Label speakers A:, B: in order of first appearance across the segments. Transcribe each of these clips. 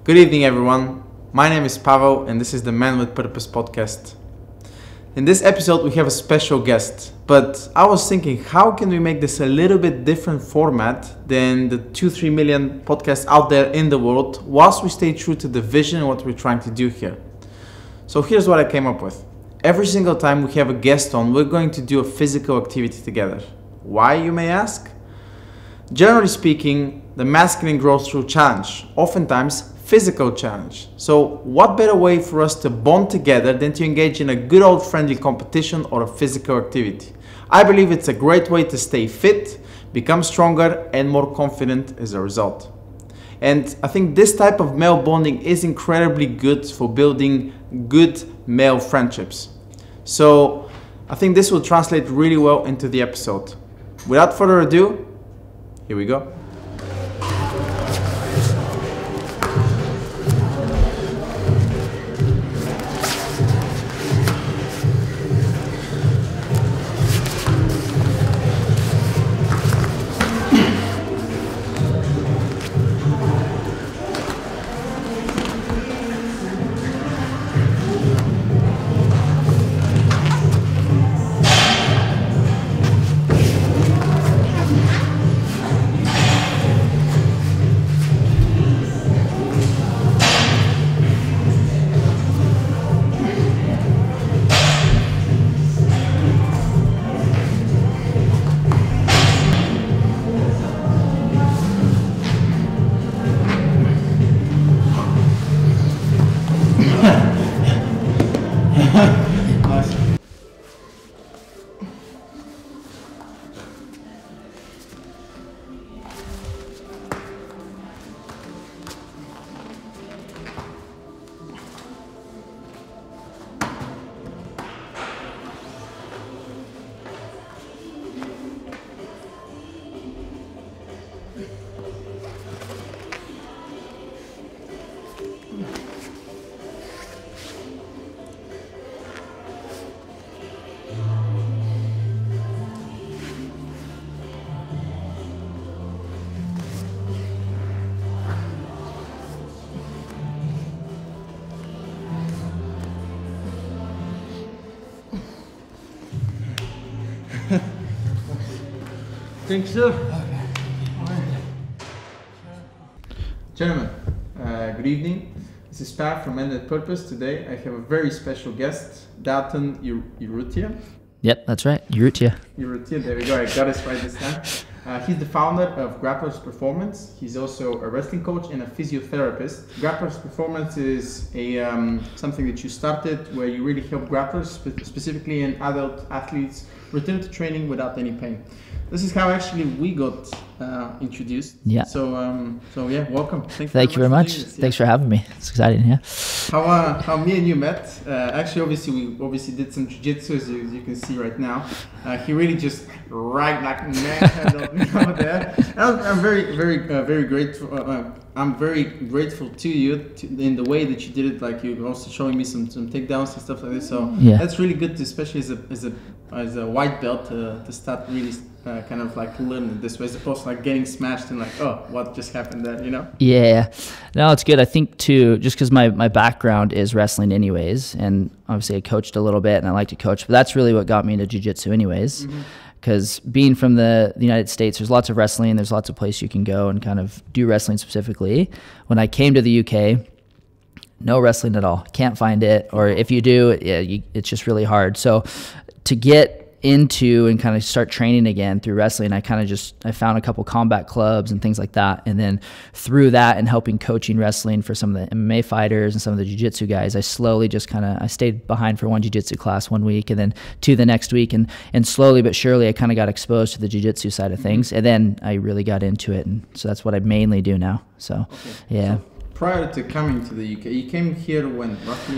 A: Good evening, everyone. My name is Pavel, and this is the Man with Purpose podcast. In this episode, we have a special guest, but I was thinking, how can we make this a little bit different format than the 2-3 million podcasts out there in the world, whilst we stay true to the vision and what we're trying to do here? So here's what I came up with. Every single time we have a guest on, we're going to do a physical activity together. Why, you may ask? Generally speaking, the masculine grows through challenge, oftentimes physical challenge. So what better way for us to bond together than to engage in a good old friendly competition or a physical activity? I believe it's a great way to stay fit, become stronger and more confident as a result. And I think this type of male bonding is incredibly good for building good male friendships. So I think this will translate really well into the episode. Without further ado, here we go. Think so? Okay. Gentlemen, good evening. This is Pat from Men with Purpose. Today I have a very special guest, Dalton Urrutia.
B: Yep, that's right. Urrutia.
A: Urrutia, there we go. I got it right this time. He's the founder of Grapplers Performance. He's also a wrestling coach and a physiotherapist. Grapplers Performance is a something that you started where you really help grapplers, specifically in adult athletes, return to training without any pain. This is how actually we got introduced.
B: Yeah.
A: So yeah, welcome.
B: Thank you very much. Thanks for having me. It's exciting. Yeah.
A: How me and you met? Actually, we did some jiu-jitsu as you can see right now. He really just right like over there. I'm very grateful. I'm very grateful to you in the way that you did it. Like you're also showing me some takedowns and stuff like this. So yeah, that's really good, especially as a white belt to start really kind of like learning this way, as opposed to like getting smashed and like, oh, what just happened there, you know?
B: Yeah, no, it's good. I think too, just because my background is wrestling anyways, and obviously I coached a little bit and I like to coach, but that's really what got me into jiu-jitsu anyways. Because being from the United States, there's lots of wrestling, there's lots of places you can go and kind of do wrestling specifically. When I came to the UK, no wrestling at all. Can't find it, or if you do, it's just really hard. So to get into and kind of start training again through wrestling, I found a couple combat clubs and things like that, and then through that and helping coaching wrestling for some of the MMA fighters and some of the jiu-jitsu guys, I slowly just I stayed behind for one jiu-jitsu class one week and then two the next week, and slowly but surely I kind of got exposed to the jiu-jitsu side of things, and then I really got into it, and so that's what I mainly do now. So yeah.
A: So prior to coming to the UK, you came here when, roughly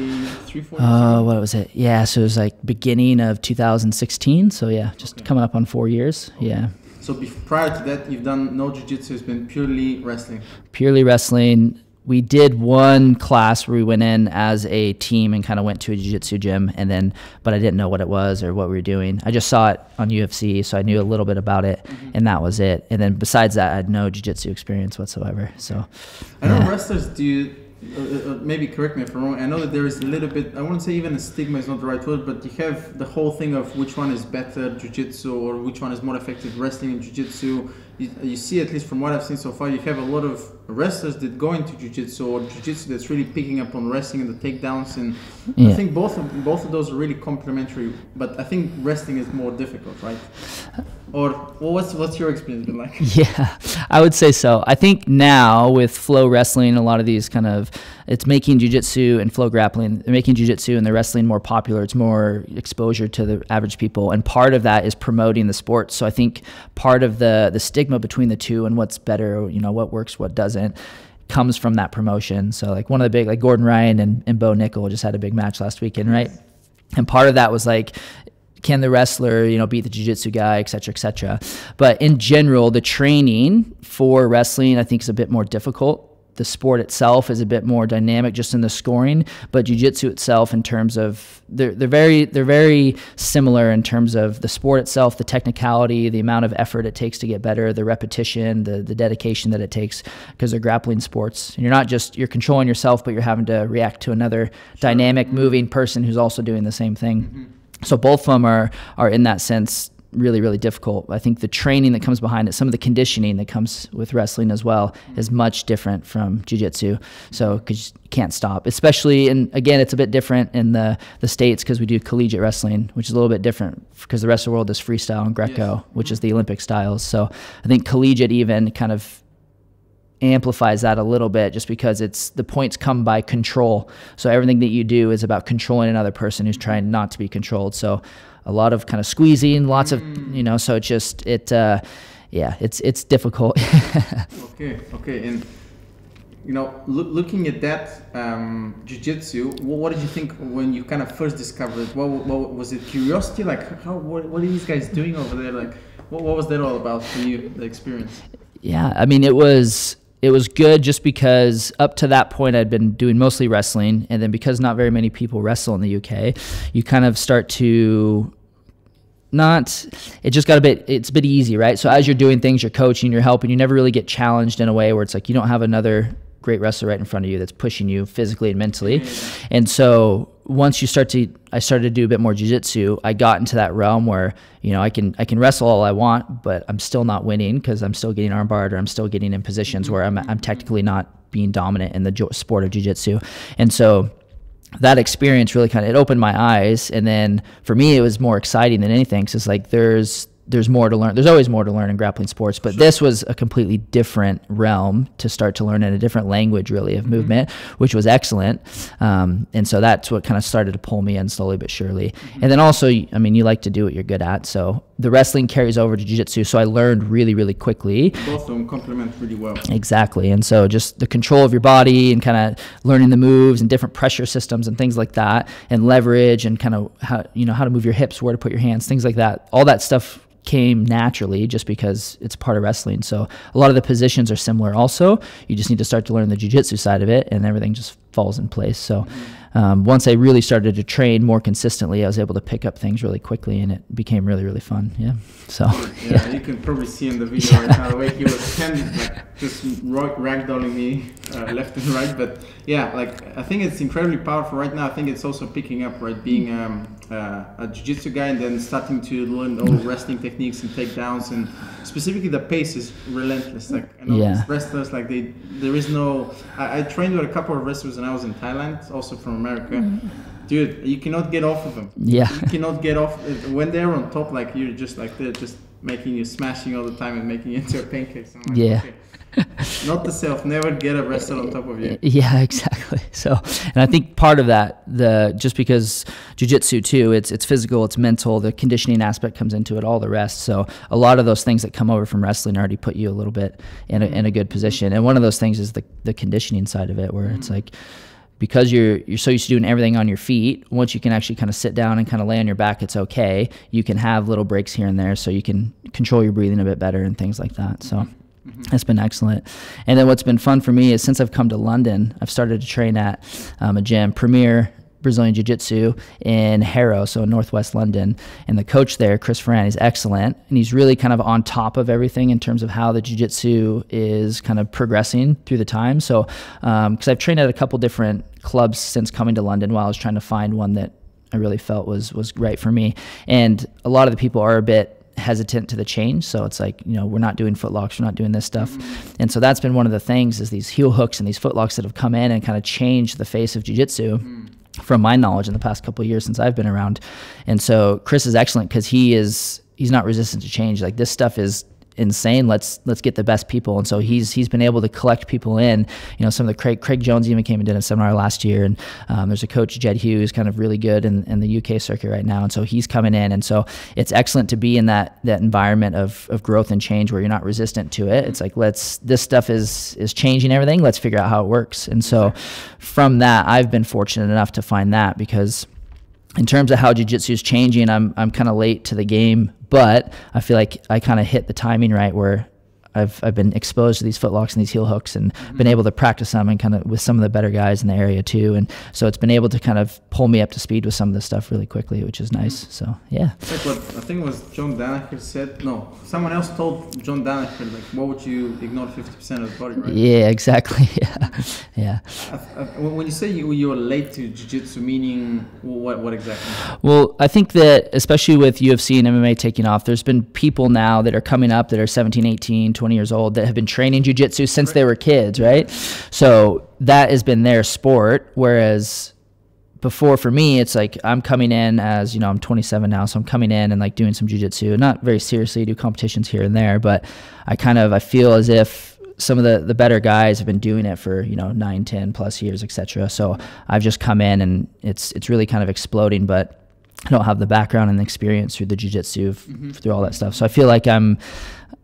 A: 3-4 years ago?
B: What was it? Yeah, so it was like beginning of 2016. So yeah, just coming up on 4 years. Okay. Yeah.
A: So prior to that, you've done no jiu-jitsu, it's been purely wrestling?
B: Purely wrestling. we did one class where we went in as a team and kind of went to a jiu-jitsu gym, and then, but I didn't know what it was or what we were doing. I just saw it on UFC, so I knew a little bit about it, and that was it. And then besides that, I had no jiu-jitsu experience whatsoever. So
A: I know wrestlers do maybe correct me if I'm wrong. I know that there is a little bit, I wouldn't say even a stigma is not the right word, but you have the whole thing of which one is better, jiu-jitsu, or which one is more effective, wrestling and jiu-jitsu. You see, at least from what I've seen so far, you have a lot of wrestlers that go into jiu-jitsu, or jiu-jitsu that's really picking up on wrestling and the takedowns, and I think both of those are really complementary, but I think wrestling is more difficult, right? Or what's your experience been like?
B: Yeah, I would say so. I think now with flow wrestling, a lot of these kind of, it's making jiu-jitsu and flow grappling, they're making jiu-jitsu and the wrestling more popular. It's more exposure to the average people. And part of that is promoting the sport. So I think part of the stigma between the two and what's better, you know, what works, what doesn't, comes from that promotion. So like one of the big, like Gordon Ryan and Bo Nickel just had a big match last weekend, right? And part of that was like, can the wrestler, you know, beat the jiu-jitsu guy, et cetera, et cetera. But in general, the training for wrestling, I think, is a bit more difficult. The sport itself is a bit more dynamic just in the scoring, but jiu-jitsu itself, in terms of, they're very similar in terms of the sport itself, the technicality, the amount of effort it takes to get better, the repetition, the dedication that it takes, because they're grappling sports. And you're controlling yourself, but you're having to react to another dynamic, moving person who's also doing the same thing. So both of them are in that sense really, really difficult. I think the training that comes behind it, some of the conditioning that comes with wrestling as well, is much different from jiu-jitsu. So because you can't stop, especially, and again, it's a bit different in the States because we do collegiate wrestling, which is a little bit different because the rest of the world is freestyle and Greco, which is the Olympic styles. So I think collegiate even kind of amplifies that a little bit, just because it's, the points come by control. So everything that you do is about controlling another person who's trying not to be controlled. So a lot of kind of squeezing, lots of, you know, so it's just, yeah, it's difficult.
A: Okay. And, you know, looking at that jiu-jitsu, what did you think when you kind of first discovered it? What was it, curiosity? Like, what are these guys doing over there? Like, what was that all about for you, the experience?
B: Yeah, I mean, it was good just because up to that point I'd been doing mostly wrestling, and then because not very many people wrestle in the UK, you kind of start to it's a bit easy, right? So as you're doing things, you're coaching, you're helping, you never really get challenged in a way where it's like you don't have another great wrestler right in front of you that's pushing you physically and mentally. And so once I started to do a bit more jiu-jitsu, I got into that realm where, you know, I can wrestle all I want, but I'm still not winning because I'm still getting armbarred, or I'm still getting in positions where I'm technically not being dominant in the sport of jiu-jitsu. And so that experience really it opened my eyes. And then for me, it was more exciting than anything. So it's like, there's more to learn. There's always more to learn in grappling sports, but this was a completely different realm to start to learn in a different language, really, of movement, which was excellent. And so that's what kind of started to pull me in slowly but surely. And then also, I mean, you like to do what you're good at. So the wrestling carries over to jiu-jitsu. So I learned really, really quickly.
A: Both of them complement really well.
B: Exactly. And so just the control of your body and kind of learning the moves and different pressure systems and things like that, and leverage and kind of how to move your hips, where to put your hands, things like that. All that stuff came naturally just because it's part of wrestling. So a lot of the positions are similar also. You just need to start to learn the jiu-jitsu side of it, and everything just falls in place. So once I really started to train more consistently, I was able to pick up things really quickly, and it became really, really fun. Yeah. So
A: yeah, you can probably see in the video right now the way he was standing, like just ragdolling me left and right. But yeah, like I think it's incredibly powerful right now. I think it's also picking up, right, being a jiu-jitsu guy and then starting to learn all wrestling techniques and takedowns, and specifically the pace is relentless. Like I know wrestlers, like there is no. I trained with a couple of wrestlers when I was in Thailand, also from America. Dude, you cannot get off of them. Yeah. You cannot get off. When they're on top, like you're just like, they're just making you smashing all the time and making you into a pancake. So like, okay. Not the self, never get a wrestler on top of you.
B: Yeah, exactly. So, and I think part of that, just because jiu-jitsu too, it's physical, it's mental, the conditioning aspect comes into it, all the rest. So a lot of those things that come over from wrestling already put you a little bit in a good position. And one of those things is the conditioning side of it, where it's like, because you're so used to doing everything on your feet, once you can actually kind of sit down and kind of lay on your back, it's okay. You can have little breaks here and there, so you can control your breathing a bit better and things like that. So it's been excellent. And then what's been fun for me is since I've come to London, I've started to train at a gym, Premier Brazilian Jiu-Jitsu in Harrow, so in Northwest London. And the coach there, Chris Ferran, is excellent. And he's really kind of on top of everything in terms of how the Jiu-Jitsu is kind of progressing through the time. So, because I've trained at a couple different clubs since coming to London while I was trying to find one that I really felt was right for me. And a lot of the people are a bit hesitant to the change, so it's like, you know, we're not doing footlocks, we're not doing this stuff. And so that's been one of the things, is these heel hooks and these footlocks that have come in and kind of changed the face of jiu-jitsu from my knowledge in the past couple of years since I've been around. And so Chris is excellent because he's not resistant to change. Like, this stuff is insane. Let's get the best people. And so he's been able to collect people in. You know, some of the Craig Jones even came and did a seminar last year, and there's a coach, Jed Hughes, kind of really good in the UK circuit right now, and so he's coming in. And so it's excellent to be in that environment of growth and change where you're not resistant to it. It's like, this stuff is changing everything, let's figure out how it works. And so from that, I've been fortunate enough to find that, because in terms of how jiu-jitsu is changing, I'm kind of late to the game, but I feel like I kind of hit the timing right, where I've been exposed to these footlocks and these heel hooks, and been able to practice them, and kind of with some of the better guys in the area too. And so it's been able to kind of pull me up to speed with some of this stuff really quickly, which is nice. So yeah.
A: Like what I think it was John Danaher said. No, someone else told John Danaher, like, what would you ignore 50% of the body, right?
B: Yeah, exactly. Yeah.
A: When you say you were late to jiu-jitsu, meaning what exactly?
B: Well, I think that especially with UFC and MMA taking off, there's been people now that are coming up that are 17, 18, 20 years old that have been training jiu-jitsu since they were kids, right? So that has been their sport, whereas before, for me, it's like I'm coming in as, you know, I'm 27 now, so I'm coming in and like doing some jiu-jitsu, not very seriously, do competitions here and there, but I feel as if some of the better guys have been doing it for, you know, 9, 10 plus years, etc. So I've just come in, and it's really kind of exploding, but I don't have the background and the experience through the jiu-jitsu, through all that stuff. So I feel like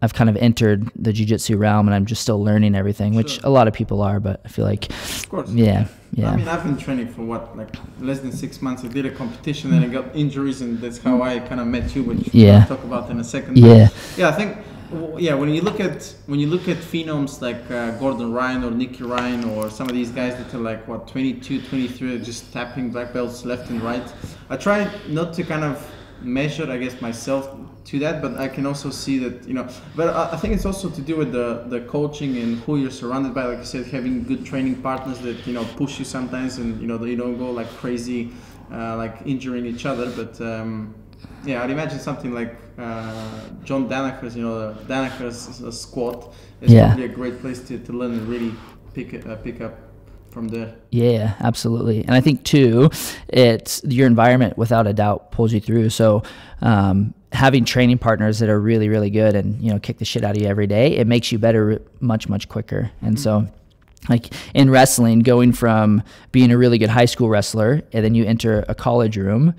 B: I've kind of entered the jiu-jitsu realm, and I'm just still learning everything, which a lot of people are, but I feel like,
A: of course,
B: yeah.
A: I mean, I've been training for like less than 6 months. I did a competition and I got injuries, and that's how I kind of met you, which we'll talk about in a second.
B: Yeah.
A: Yeah, I think, when you look at phenoms like Gordon Ryan or Nicky Ryan, or some of these guys that are like 22, 23, just tapping black belts left and right, I try not to kind of measure, I guess, myself to that, but I can also see that, you know, but I think it's also to do with the coaching and who you're surrounded by. Like you said, having good training partners that, you know, push you sometimes, and, you know, you don't go like crazy, like injuring each other. But yeah, I'd imagine something like John Danaher's, you know, Danaher's squat is probably a great place to learn and really pick up from there.
B: Yeah, absolutely. And I think too, it's your environment without a doubt pulls you through. So having training partners that are really, really good and, you know, kick the shit out of you every day, it makes you better much, much quicker. And so like in wrestling, going from being a really good high school wrestler, and then you enter a college room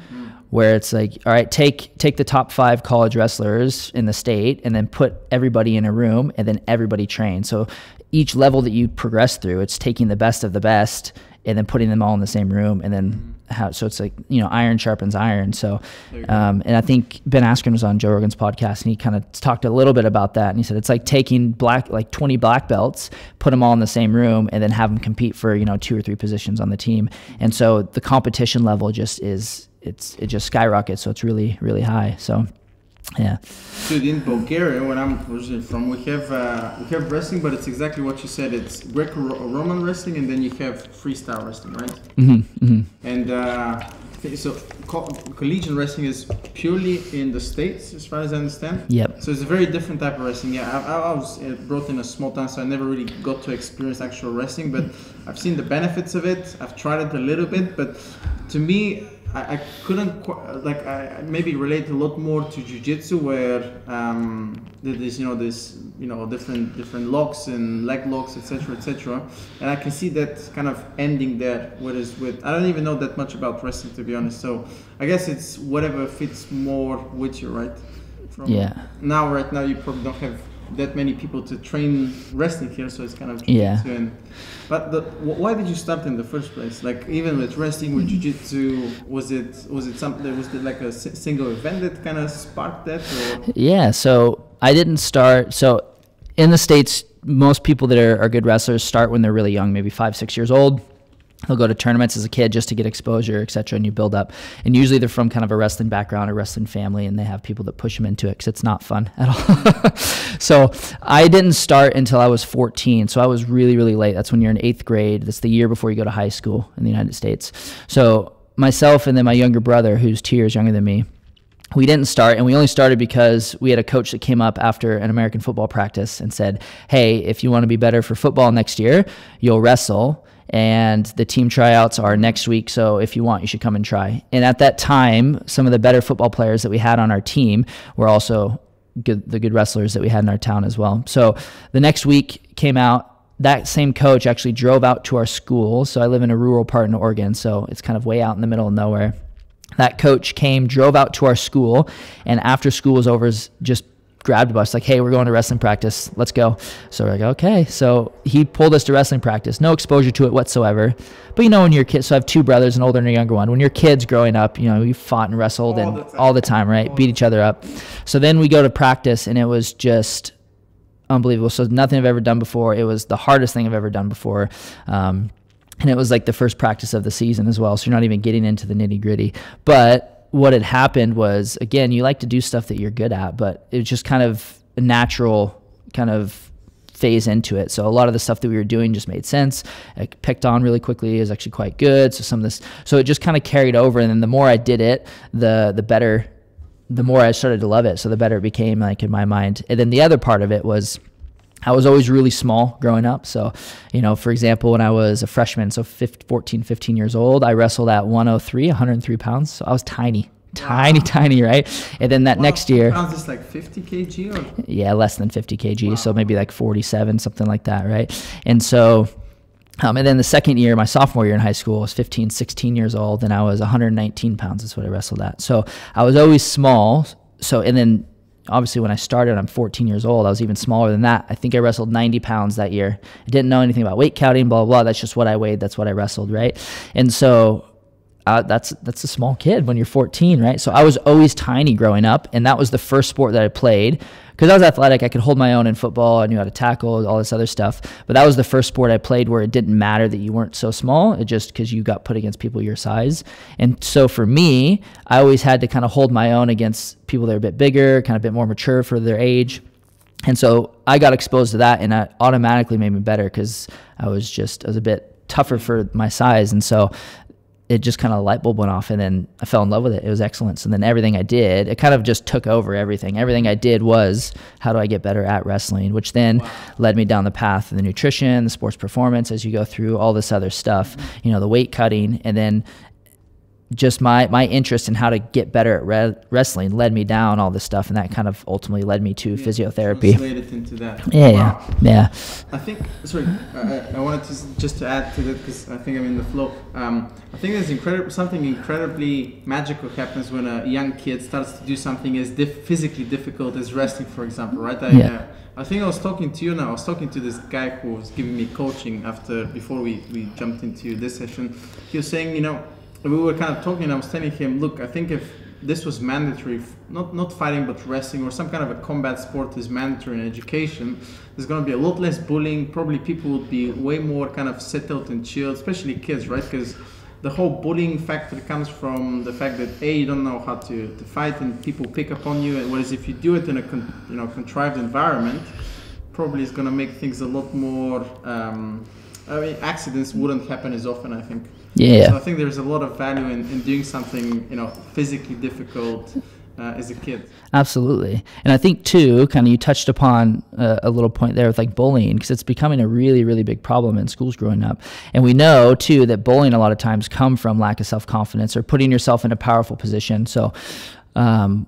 B: where it's like, all right, take the top 5 college wrestlers in the state, and then put everybody in a room, and then everybody train. So each level that you progress through, it's taking the best of the best and then putting them all in the same room, and then so it's like, you know, iron sharpens iron. So and I think Ben Askren was on Joe Rogan's podcast, and he kind of talked a little bit about that, and he said it's like taking 20 black belts, put them all in the same room, and then have them compete for, you know, 2 or 3 positions on the team. And so the competition level just it just skyrockets, so it's really, really high. So yeah.
A: Dude, in Bulgaria, where I'm originally from, we have wrestling, but it's exactly what you said. It's Greco-Roman wrestling, and then you have freestyle wrestling, right? And so collegiate wrestling is purely in the States, as far as I understand.
B: Yep.
A: So it's a very different type of wrestling. Yeah, I was brought in a small town, so I never really got to experience actual wrestling, but I've seen the benefits of it. I've tried it a little bit, but to me, I couldn't I maybe relate a lot more to jiu-jitsu, where there's, you know, this, you know, different locks and leg locks, etc., and I can see that kind of ending there. Whereas I don't even know that much about wrestling, to be honest. So I guess it's whatever fits more with you, right? Right now you probably don't have that many people to train wrestling here, so it's kind of jiu-jitsu. But why did you start in the first place? Like, even with wrestling, with jiu-jitsu, was it something? Was it like a single event that kind of sparked that? Or?
B: Yeah. So I didn't start. So in the States, most people that are good wrestlers start when they're really young, maybe 5, 6 years old. They'll go to tournaments as a kid just to get exposure, et cetera, and you build up. And usually they're from kind of a wrestling background, a wrestling family, and they have people that push them into it because it's not fun at all. So I didn't start until I was 14. So I was really, really late. That's when you're in 8th grade. That's the year before you go to high school in the United States. So myself and then my younger brother, who's 2 years younger than me, we didn't start, and we only started because we had a coach that came up after an American football practice and said, hey, if you want to be better for football next year, you'll wrestle. And the team tryouts are next week, so if you want, you should come and try. And at that time, some of the better football players that we had on our team were also the good wrestlers that we had in our town as well. So the next week came out. That same coach actually drove out to our school. So I live in a rural part in Oregon, so it's kind of way out in the middle of nowhere. That coach came, drove out to our school, and after school was over, just grabbed us like, hey, we're going to wrestling practice. Let's go. So we're like, okay. So he pulled us to wrestling practice. No exposure to it whatsoever. But you know, when you're kids, so I have 2 brothers, an older and a younger one. When you're kids growing up, you know, you fought and wrestled all the time, right? Beat each other up. So then we go to practice, and it was just unbelievable. So nothing I've ever done before. It was the hardest thing I've ever done before. And it was like the first practice of the season as well. So you're not even getting into the nitty gritty. But what had happened was, again, you like to do stuff that you're good at, but it was just kind of a natural kind of phase into it. So a lot of the stuff that we were doing just made sense. I picked on really quickly. It was actually quite good. So some of this, so it just kind of carried over. And then the more I did it, the better, the more I started to love it. So the better it became, like, in my mind. And then the other part of it was, I was always really small growing up. So, you know, for example, when I was a freshman, so 14, 15 years old, I wrestled at 103 pounds. So I was tiny, right? And then that next year,
A: pounds is like 50 kg or?
B: Yeah, less than 50 kg. Wow. So maybe like 47, something like that, right? And so, and then the second year, my sophomore year in high school, I was 15, 16 years old, and I was 119 pounds is what I wrestled at. So I was always small. So, and then obviously when I started, I'm 14 years old. I was even smaller than that. I think I wrestled 90 pounds that year. I didn't know anything about weight counting, blah, blah, blah. That's just what I weighed. That's what I wrestled, right? And so that's a small kid when you're 14, right? So I was always tiny growing up, and that was the first sport that I played. Because I was athletic, I could hold my own in football. I knew how to tackle, all this other stuff. But that was the first sport I played where it didn't matter that you weren't so small. It just because you got put against people your size. And so for me, I always had to kind of hold my own against people that are a bit bigger, kind of a bit more mature for their age. And so I got exposed to that, and that automatically made me better because I was a bit tougher for my size. And so it just kind of light bulb went off, and then I fell in love with it. It was excellence. And then everything I did, it kind of just took over everything. Everything I did was, how do I get better at wrestling? Which then led me down the path of the nutrition, the sports performance, as you go through all this other stuff, you know, the weight cutting, and then just my interest in how to get better at wrestling led me down all this stuff, and that kind of ultimately led me to physiotherapy.
A: Translated into that.
B: Yeah. I
A: think, sorry, I wanted to just to add to that because I think I'm in the flow. I think there's something incredibly magical happens when a young kid starts to do something as physically difficult as wrestling, for example, right? I think I was talking to you now. I was talking to this guy who was giving me coaching before we jumped into this session. He was saying, you know, we were kind of talking, I was telling him, look, I think if this was mandatory, not fighting but wrestling or some kind of a combat sport is mandatory in education, there's going to be a lot less bullying. Probably people would be way more kind of settled and chilled, especially kids, right? Because the whole bullying factor comes from the fact that you don't know how to fight and people pick up on you, and whereas if you do it in a contrived environment, probably it's going to make things a lot more accidents wouldn't happen as often, I think.
B: Yeah.
A: So I think there's a lot of value in doing something, you know, physically difficult as a kid.
B: Absolutely. And I think too, kind of you touched upon a little point there with like bullying, because it's becoming a really, really big problem in schools growing up. And we know too that bullying a lot of times come from lack of self-confidence or putting yourself in a powerful position. So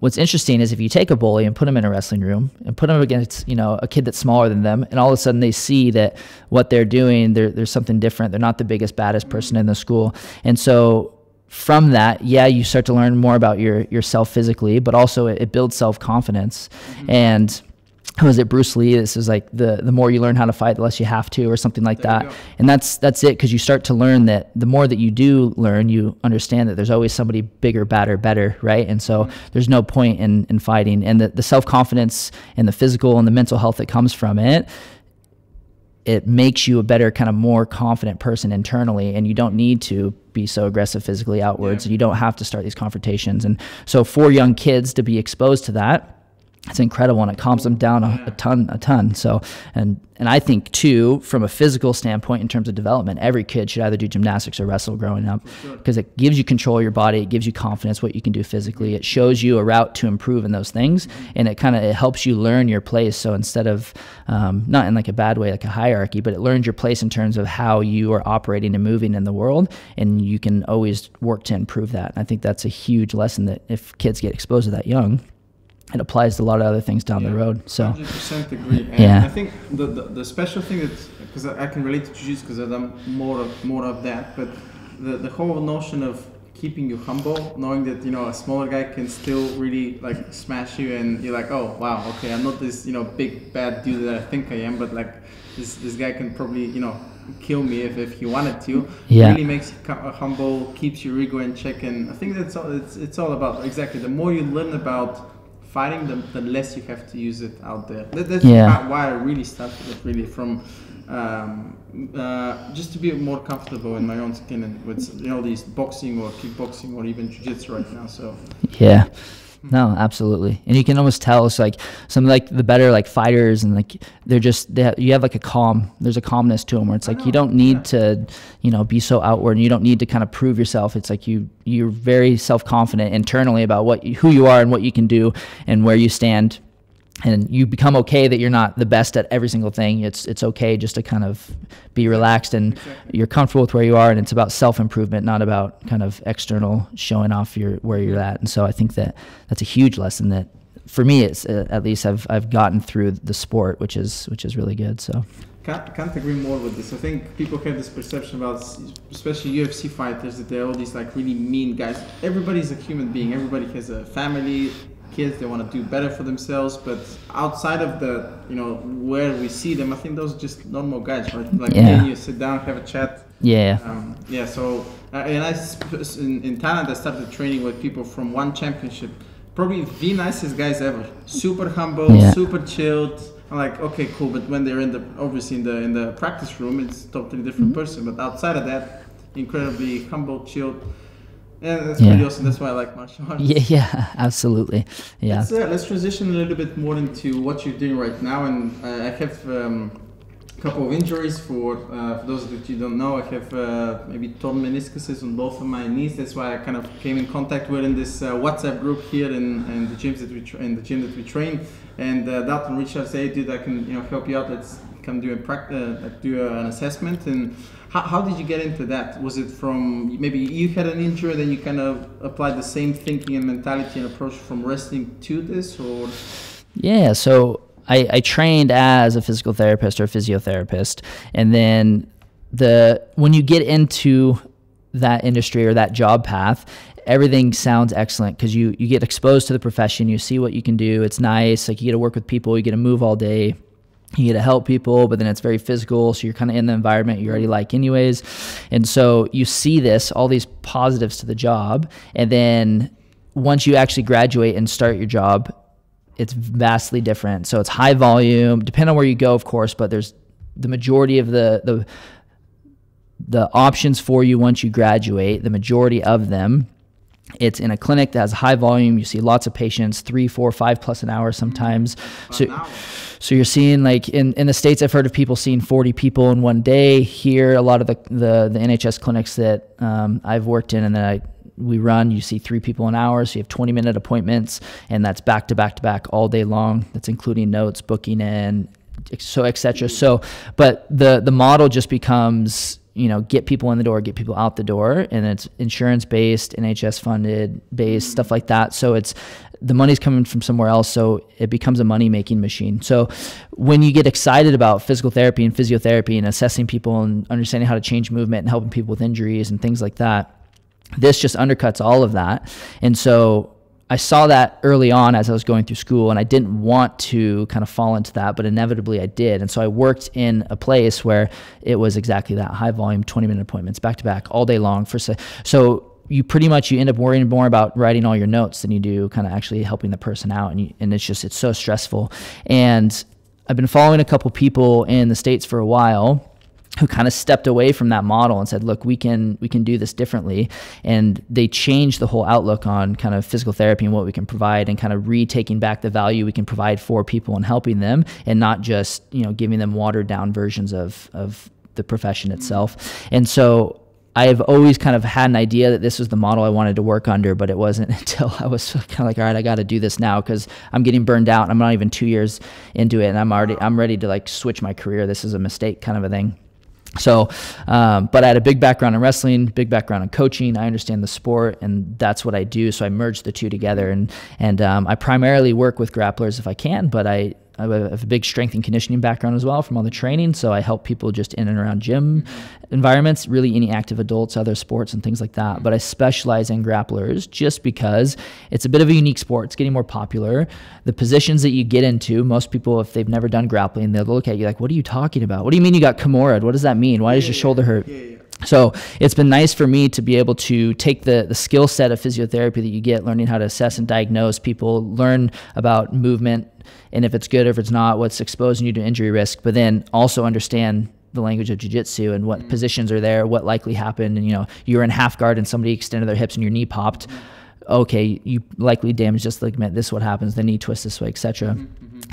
B: what's interesting is if you take a bully and put them in a wrestling room and put them against, you know, a kid that's smaller than them, and all of a sudden they see that what they're doing, there's something different. They're not the biggest, baddest person in the school. And so from that, you start to learn more about yourself physically, but also it builds self-confidence. And was it Bruce Lee? This is like the more you learn how to fight, the less you have to, or something like that. And that's it, because you start to learn that the more that you do learn, you understand that there's always somebody bigger, badder, better, right? And so there's no point in fighting. And the self-confidence and the physical and the mental health that comes from it, it makes you a better, kind of more confident person internally, and you don't need to be so aggressive physically outwards. And you don't have to start these confrontations. And so for young kids to be exposed to that, it's incredible, and it calms them down a ton. So, and I think too, from a physical standpoint, in terms of development, every kid should either do gymnastics or wrestle growing up, because it gives you control of your body, it gives you confidence what you can do physically, it shows you a route to improve in those things, and it helps you learn your place. So instead of not in like a bad way, like a hierarchy, but it learns your place in terms of how you are operating and moving in the world, and you can always work to improve that. And I think that's a huge lesson, that if kids get exposed to that young, it applies to a lot of other things down the road. So
A: 100% agree. And I think the special thing that, because I can relate to jiu-jitsu because I've done more of that, but the whole notion of keeping you humble, knowing that, you know, a smaller guy can still really like smash you, and you're like, oh wow, okay, I'm not this, you know, big bad dude that I think I am, but like this guy can probably, you know, kill me if he wanted to. Really makes you humble, keeps your ego in check. And I think that's all it's all about. Exactly, the more you learn about fighting, the less you have to use it out there. That's why I really started it, really, from just to be more comfortable in my own skin, and with, you know, these boxing or kickboxing or even jiu-jitsu right now. So no, absolutely. And you can almost tell, it's like some like the better like fighters, and like you have like there's a calmness to them, where it's like you don't need to, you know, be so outward, and you don't need to kind of prove yourself. It's like you're very self-confident internally about who you are and what you can do and where you stand. And you become okay that you're not the best at every single thing. It's okay just to kind of be relaxed, and you're comfortable with where you are, and it's about self-improvement, not about kind of external showing off where you're at. And so I think that's a huge lesson that, for me, it's at least I've gotten through the sport, which is really good. So can't agree more with this. I think people have this perception about, especially UFC fighters, that they're all these like really mean guys. Everybody's a human being. Everybody has a family, kids, they want to do better for themselves, but outside of the, you know, where we see them, I think those are just normal guys, right? Like you sit down, have a chat. So and in Thailand I started training with people from one championship, probably the nicest guys ever, super humble, super chilled. I'm like, okay, cool, but when they're in the practice room, it's a totally different person. But outside of that, incredibly humble, chilled. Yeah, that's pretty awesome. That's why I like martial arts. Yeah,
B: absolutely. Yeah.
A: Let's transition a little bit more into what you're doing right now. And I have a couple of injuries. For those that you don't know, I have maybe torn meniscuses on both of my knees. That's why I kind of came in contact with in this WhatsApp group here in the gyms that the gym that we train. And Dalton Urrutia said, hey, dude, I can, you know, help you out. Let's come do an assessment. And how did you get into that? Was it from, maybe you had an injury, then you kind of applied the same thinking and mentality and approach from wrestling to this, or?
B: Yeah, so I trained as a physical therapist or a physiotherapist, and then when you get into that industry or that job path, everything sounds excellent because you get exposed to the profession, you see what you can do, it's nice, like you get to work with people, you get to move all day, you get to help people, but then it's very physical, so you're kind of in the environment you already like anyways. And so you see all these positives to the job, and then once you actually graduate and start your job, it's vastly different. So it's high volume, depending on where you go, of course, but there's the majority of the options for you once you graduate, the majority of them, it's in a clinic that has high volume. You see lots of patients, 3, 4, 5+ an hour sometimes. So you're seeing, like in the States, I've heard of people seeing 40 people in one day. Here, a lot of the NHS clinics that I've worked in and that we run, you see 3 people an hour. So you have 20-minute appointments, and that's back to back to back all day long. That's including notes, booking in, so et cetera. So, but the model just becomes, you know, get people in the door, get people out the door, and it's insurance based, NHS funded based, stuff like that. So it's, the money's coming from somewhere else, so it becomes a money making machine. So when you get excited about physical therapy and physiotherapy and assessing people and understanding how to change movement and helping people with injuries and things like that, this just undercuts all of that. And so I saw that early on as I was going through school, and I didn't want to kind of fall into that, but inevitably I did. And so I worked in a place where it was exactly that, high volume, 20-minute appointments, back to back, all day long. So you end up worrying more about writing all your notes than you do kind of actually helping the person out. And it's so stressful. And I've been following a couple people in the States for a while who kind of stepped away from that model and said, look, we can do this differently. And they changed the whole outlook on kind of physical therapy and what we can provide, and kind of retaking back the value we can provide for people and helping them, and not just, you know, giving them watered down versions of the profession itself. And so I've always kind of had an idea that this was the model I wanted to work under, but it wasn't until I was kind of like, all right, I got to do this now, because I'm getting burned out. I'm not even 2 years into it, and I'm ready to like switch my career. This is a mistake kind of a thing. So, but I had a big background in wrestling, big background in coaching. I understand the sport, and that's what I do. So I merged the two together, and I primarily work with grapplers if I can, but I have a big strength and conditioning background as well from all the training. So I help people just in and around gym environments, really any active adults, other sports and things like that. But I specialize in grapplers just because it's a bit of a unique sport. It's getting more popular. The positions that you get into, most people, if they've never done grappling, they'll look at you like, what are you talking about? What do you mean you got Kimura? What does that mean? Why does your shoulder hurt? So it's been nice for me to be able to take the skill set of physiotherapy that you get, learning how to assess and diagnose people, learn about movement, and if it's good or if it's not, what's exposing you to injury risk, but then also understand the language of jiu-jitsu and what positions are there, what likely happened. And, you know, you're in half guard and somebody extended their hips and your knee popped. Okay, you likely damaged this ligament. This is what happens. The knee twists this way, etc.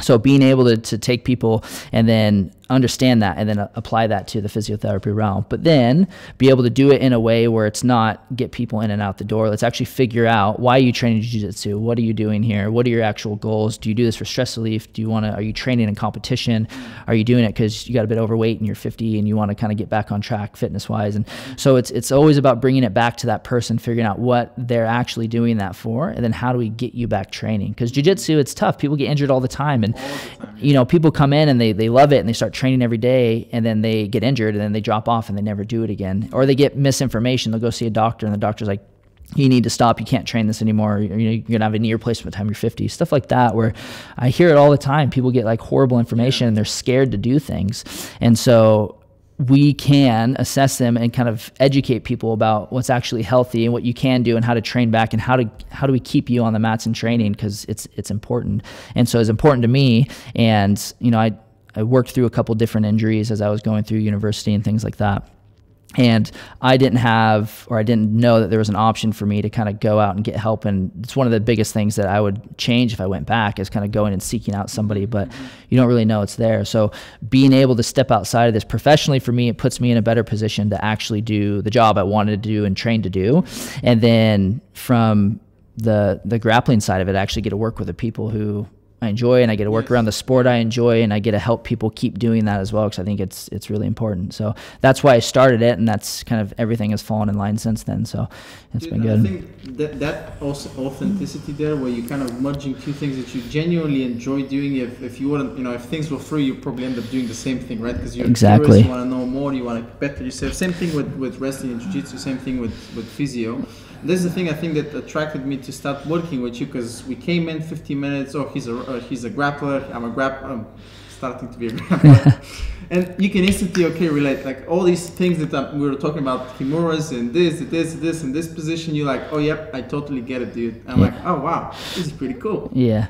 B: So being able to take people and then understand that and then apply that to the physiotherapy realm, but then be able to do it in a way where it's not get people in and out the door. Let's actually figure out, why are you training jiu-jitsu? What are you doing here? What are your actual goals? Do you do this for stress relief? Are you training in competition? Are you doing it because you got a bit overweight and you're 50 and you want to kind of get back on track fitness wise? And so it's always about bringing it back to that person, figuring out what they're actually doing that for, and then how do we get you back training? Because jiu-jitsu, it's tough. People get injured all the time, and you know, people come in and they love it and they start training every day, and then they get injured and then they drop off and they never do it again. Or they get misinformation. They'll go see a doctor and the doctor's like, you need to stop. You can't train this anymore. You're going to have a knee replacement by the time you're 50. Stuff like that, where I hear it all the time. People get like horrible information and they're scared to do things. And so we can assess them and kind of educate people about what's actually healthy and what you can do and how to train back, and how do we keep you on the mats and training, because it's important. And so it's important to me. And, you know, I worked through a couple different injuries as I was going through university and things like that. And I didn't know that there was an option for me to kind of go out and get help. And it's one of the biggest things that I would change if I went back, is kind of going and seeking out somebody, but you don't really know it's there. So being able to step outside of this professionally, for me, it puts me in a better position to actually do the job I wanted to do and trained to do. And then from the grappling side of it, I actually get to work with the people who I enjoy, and I get to work around the sport I enjoy, and I get to help people keep doing that as well, because I think it's really important. So that's why I started it, and that's kind of everything has fallen in line since then. So it's been good.
A: I think that also authenticity there, where you kind of merging two things that you genuinely enjoy doing. If you wouldn't, you know, if things were free, you probably end up doing the same thing, right? Because you're curious, you want to know more, you want to better yourself. Same thing with wrestling and jiu-jitsu, same thing with physio. This is the thing I think that attracted me to start working with you, because we came in 15 minutes. Oh, he's a grappler. I'm starting to be a grappler, and you can instantly relate, like all these things that we were talking about, kimuras and this and this position. You're like, oh yep, I totally get it, dude. I'm like, oh wow, this is pretty cool.
B: Yeah.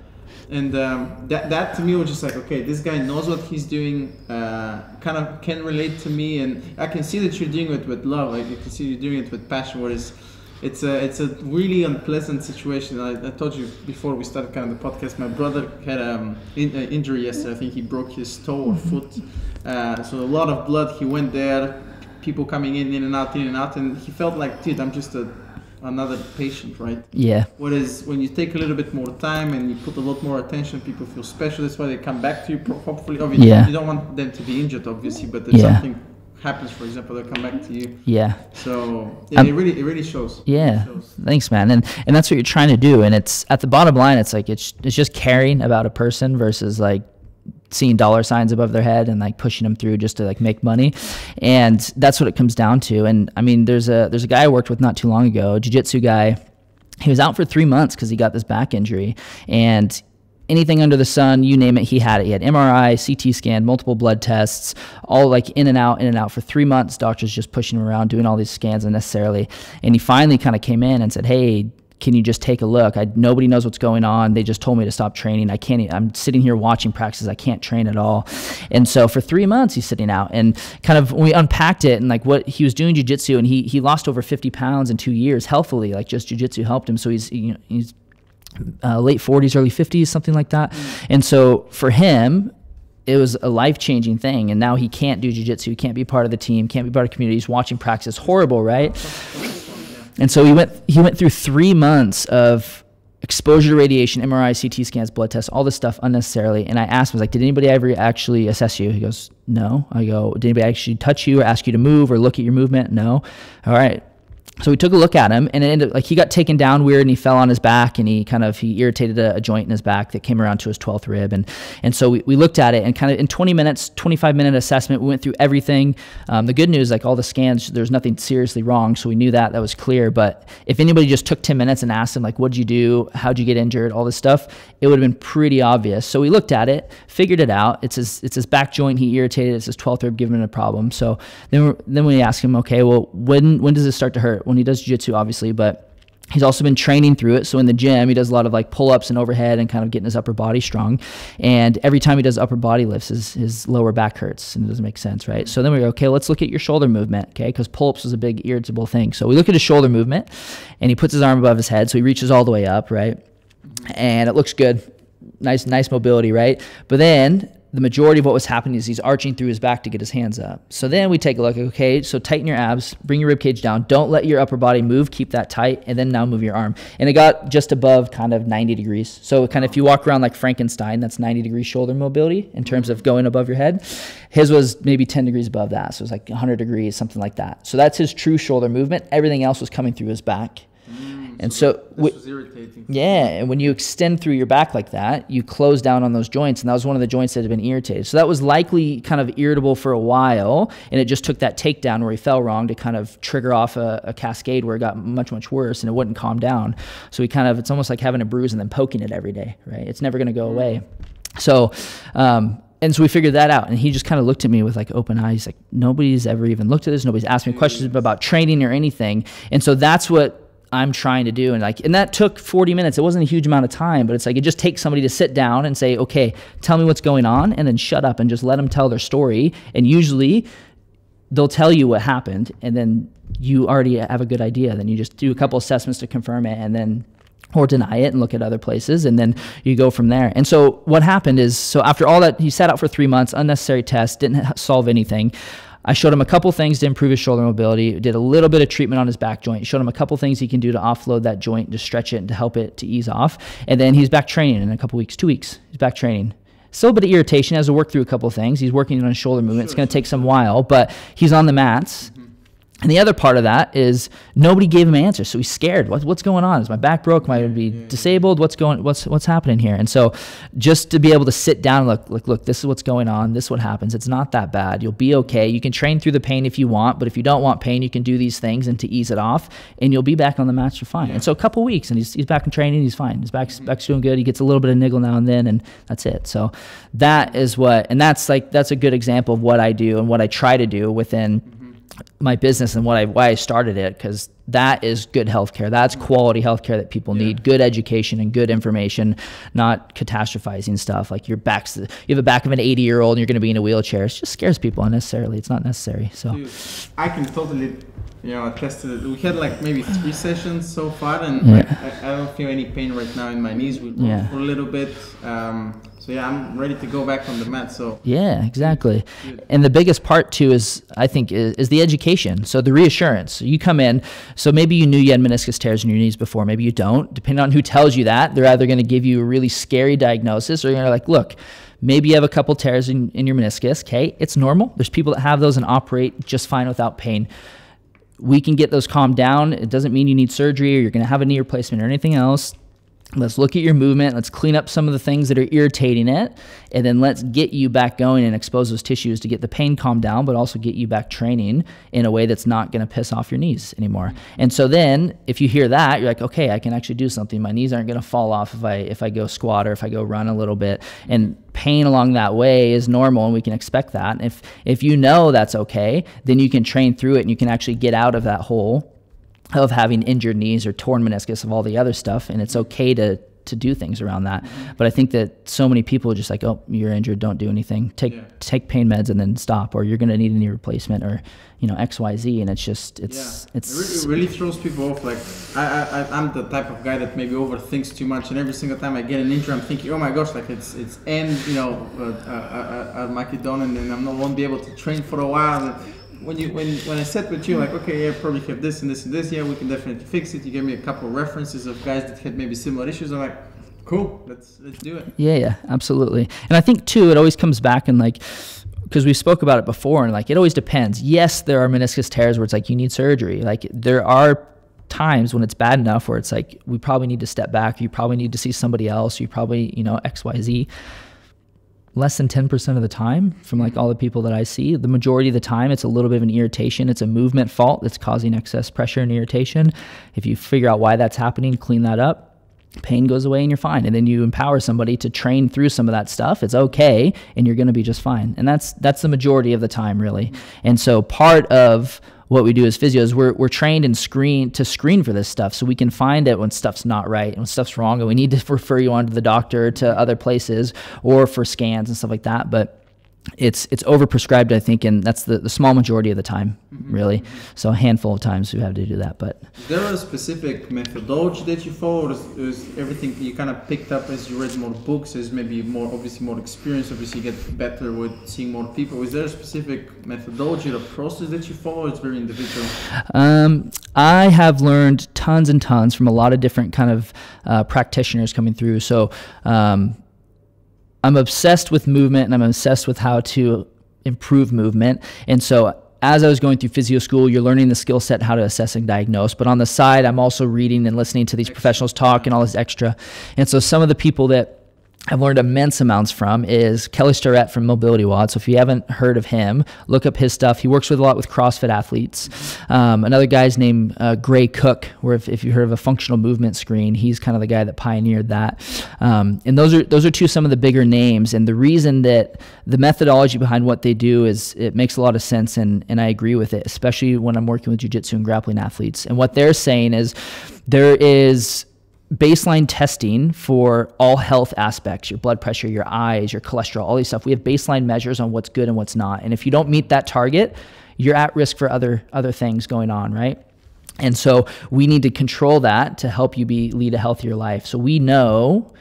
A: And that to me was just like, okay, this guy knows what he's doing, kind of can relate to me, and I can see that you're doing it with love. Like you can see you're doing it with passion. Whereas it's a really unpleasant situation. I told you before we started kind of the podcast, my brother had an injury yesterday. I think he broke his toe or foot. So a lot of blood. He went there, people coming in and out, and he felt like, dude, I'm just another patient, right? Yeah. Whereas when you take a little bit more time and you put a lot more attention, people feel special. That's why they come back to you, hopefully. Obviously, you don't want them to be injured, obviously, but if something happens, for example, they'll come back to you. Yeah. So it really shows. Yeah. It shows. Thanks, man. And that's what you're trying to do. And it's at the bottom line, it's like it's just caring about a person versus like seeing dollar signs above their head and like pushing them through just to like make money. And that's what it comes down to. And I mean, there's a guy I worked with not too long ago, a jiu-jitsu guy. He was out for 3 months because he got this back injury, and anything under the sun, you name it, he had it. He had MRI, CT scan, multiple blood tests, all like in and out for 3 months. Doctors just pushing him around, doing all these scans unnecessarily. And he finally kind of came in and said, hey,
B: can you just take a look? Nobody knows what's going on. They just told me to stop training. I'm sitting here watching practices. I can't train at all. And so for 3 months, he's sitting out. And kind of when we unpacked it and like what he was doing jiu-jitsu, and he lost over 50 pounds in 2 years healthily, like just jiu-jitsu helped him. So he's late 40s, early 50s, something like that. And so for him, it was a life-changing thing. And now he can't do jiu-jitsu. He can't be part of the team, can't be part of the community. He's watching practice. Horrible, right? And so he went through 3 months of exposure to radiation, MRI, CT scans, blood tests, all this stuff unnecessarily. And I asked him, I was like, did anybody ever actually assess you? He goes, no. I go, did anybody actually touch you or ask you to move or look at your movement? No. All right. So we took a look at him, and it ended like he got taken down weird, and he fell on his back, and he irritated a joint in his back that came around to his 12th rib. And so we looked at it, and kind of in 20 minutes, 25-minute assessment, we went through everything. The good news, like all the scans, there's nothing seriously wrong, so we knew that was clear. But if anybody just took 10 minutes and asked him, like, what'd you do? How'd you get injured? All this stuff, it would have been pretty obvious. So we looked at it, figured it out. It's his back joint he irritated. It's his 12th rib giving him a problem. So then we asked him, okay, well, when does this start to hurt? When he does jiu-jitsu, obviously, but he's also been training through it. So in the gym, he does a lot of like pull-ups and overhead and kind of getting his upper body strong. And every time he does upper body lifts, his lower back hurts, and it doesn't make sense, right? So then we go, okay, let's look at your shoulder movement, okay? Because pull-ups was a big irritable thing. So we look at his shoulder movement, and he puts his arm above his head, so he reaches all the way up, right? And it looks good. Nice mobility, right? But then the majority of what was happening is he's arching through his back to get his hands up. So then we take a look, okay, so tighten your abs, bring your rib cage down, don't let your upper body move, keep that tight, and then now move your arm. And it got just above kind of 90 degrees. So kind of if you walk around like Frankenstein, that's 90-degree shoulder mobility in terms of going above your head. His was maybe 10 degrees above that, so it was like 100 degrees, something like that. So that's his true shoulder movement. Everything else was coming through his back. And so
A: this was irritating.
B: Yeah, and when you extend through your back like that, you close down on those joints, and that was one of the joints that had been irritated. So that was likely kind of irritable for a while, and it just took that takedown where he fell wrong to kind of trigger off a cascade where it got much, much worse, and it wouldn't calm down. So it's almost like having a bruise and then poking it every day, right? It's never going to go away. So, and so we figured that out, and he just kind of looked at me with like open eyes, like nobody's ever even looked at this. Nobody's asked me questions about training or anything. And so that's what I'm trying to do. And that took 40 minutes. It wasn't a huge amount of time, but it's like, it just takes somebody to sit down and say, okay, tell me what's going on, and then shut up and just let them tell their story. And usually they'll tell you what happened, and then you already have a good idea. Then you just do a couple assessments to confirm it, and then or deny it and look at other places, and then you go from there. And so what happened is, so after all that, he sat out for 3 months, unnecessary tests, didn't solve anything. I showed him a couple things to improve his shoulder mobility, did a little bit of treatment on his back joint, showed him a couple things he can do to offload that joint, to stretch it and to help it to ease off. And then he's back training in a couple weeks, 2 weeks, he's back training. Still a bit of irritation, has to work through a couple of things. He's working on his shoulder movement. It's going to take some while, but he's on the mats. And the other part of that is nobody gave him answers, so he's scared. What's going on? Is my back broke? Am I going to be disabled? What's happening here? And so just to be able to sit down and look, this is what's going on. This is what happens. It's not that bad. You'll be okay. You can train through the pain if you want, but if you don't want pain, you can do these things and to ease it off, and you'll be back on the mats. You're fine. And so a couple weeks, and he's back in training. He's fine. His back's doing good. He gets a little bit of niggle now and then, and that's it. So that is that's a good example of what I do and what I try to do within my business and why I started it, because that is good healthcare. That's quality healthcare that people need. Good education and good information, not catastrophizing stuff like you have a back of an 80-year-old and you're going to be in a wheelchair. It just scares people unnecessarily. It's not necessary. So
A: dude, I can totally attest to it. We had like maybe 3 sessions so far, and I don't feel any pain right now in my knees. We worked for a little bit. So yeah, I'm ready to go back on the mat. So
B: yeah, exactly. And the biggest part too is, I think, is the education. So the reassurance. So you come in, so maybe you knew you had meniscus tears in your knees before, maybe you don't. Depending on who tells you that, they're either going to give you a really scary diagnosis, or you're like, look, maybe you have a couple tears in your meniscus. Okay, it's normal. There's people that have those and operate just fine without pain. We can get those calmed down. It doesn't mean you need surgery or you're going to have a knee replacement or anything else. Let's look at your movement. Let's clean up some of the things that are irritating it. And then let's get you back going and expose those tissues to get the pain calmed down, but also get you back training in a way that's not going to piss off your knees anymore. And so then if you hear that, you're like, okay, I can actually do something. My knees aren't going to fall off if I go squat or if I go run a little bit. And pain along that way is normal, and we can expect that. And if you know that's okay, then you can train through it, and you can actually get out of that hole of having injured knees or torn meniscus of all the other stuff, and it's okay to do things around that. But I think that so many people are just like, oh, you're injured, don't do anything. Take pain meds and then stop, or you're going to need a knee replacement, or XYZ, and it
A: really throws people off. Like I'm the type of guy that maybe overthinks too much, and every single time I get an injury, I'm thinking, oh my gosh, like it's Armageddon, and then I won't be able to train for a while. And when I sat with you, like, okay, yeah, probably have this and this and this, yeah, we can definitely fix it. You gave me a couple of references of guys that had maybe similar issues. I'm like, cool, let's do it.
B: Yeah, absolutely. And I think too, it always comes back and like, because we spoke about it before, and like it always depends. Yes, there are meniscus tears where it's like you need surgery. Like there are times when it's bad enough where it's like we probably need to step back, you probably need to see somebody else, you probably XYZ. Less than 10% of the time, from like all the people that I see, the majority of the time it's a little bit of an irritation. It's a movement fault that's causing excess pressure and irritation. If you figure out why that's happening, clean that up, pain goes away and you're fine. And then you empower somebody to train through some of that stuff. It's okay, and you're going to be just fine. And that's the majority of the time, really. And so part of what we do as physios, we're trained and screen for this stuff, so we can find it when stuff's not right and when stuff's wrong, and we need to refer you on to the doctor, to other places, or for scans and stuff like that. But it's overprescribed, I think, and that's the small majority of the time, really. So a handful of times we have to do that. But
A: is there a specific methodology that you follow, or is everything you kind of picked up as you read more books, as maybe more experience, obviously you get better with seeing more people? Is there a specific methodology or process that you follow? It's very individual.
B: I have learned tons and tons from a lot of different kind of practitioners coming through. So I'm obsessed with movement, and I'm obsessed with how to improve movement. And so as I was going through physio school, you're learning the skill set, how to assess and diagnose. But on the side, I'm also reading and listening to these professionals talk and all this extra. And so some of the people that I've learned immense amounts from is Kelly Starrett from Mobility WOD. So if you haven't heard of him, look up his stuff. He works with a lot with CrossFit athletes. Another guy's named Gray Cook, where if you heard of a functional movement screen, he's kind of the guy that pioneered that. And those are some of the bigger names. And the reason that the methodology behind what they do is it makes a lot of sense, and I agree with it, especially when I'm working with jiu-jitsu and grappling athletes. And what they're saying is there is baseline testing for all health aspects, your blood pressure, your eyes, your cholesterol, all these stuff. We have baseline measures on what's good and what's not. And if you don't meet that target, you're at risk for other things going on, right? And so we need to control that to help you lead a healthier life. So we know,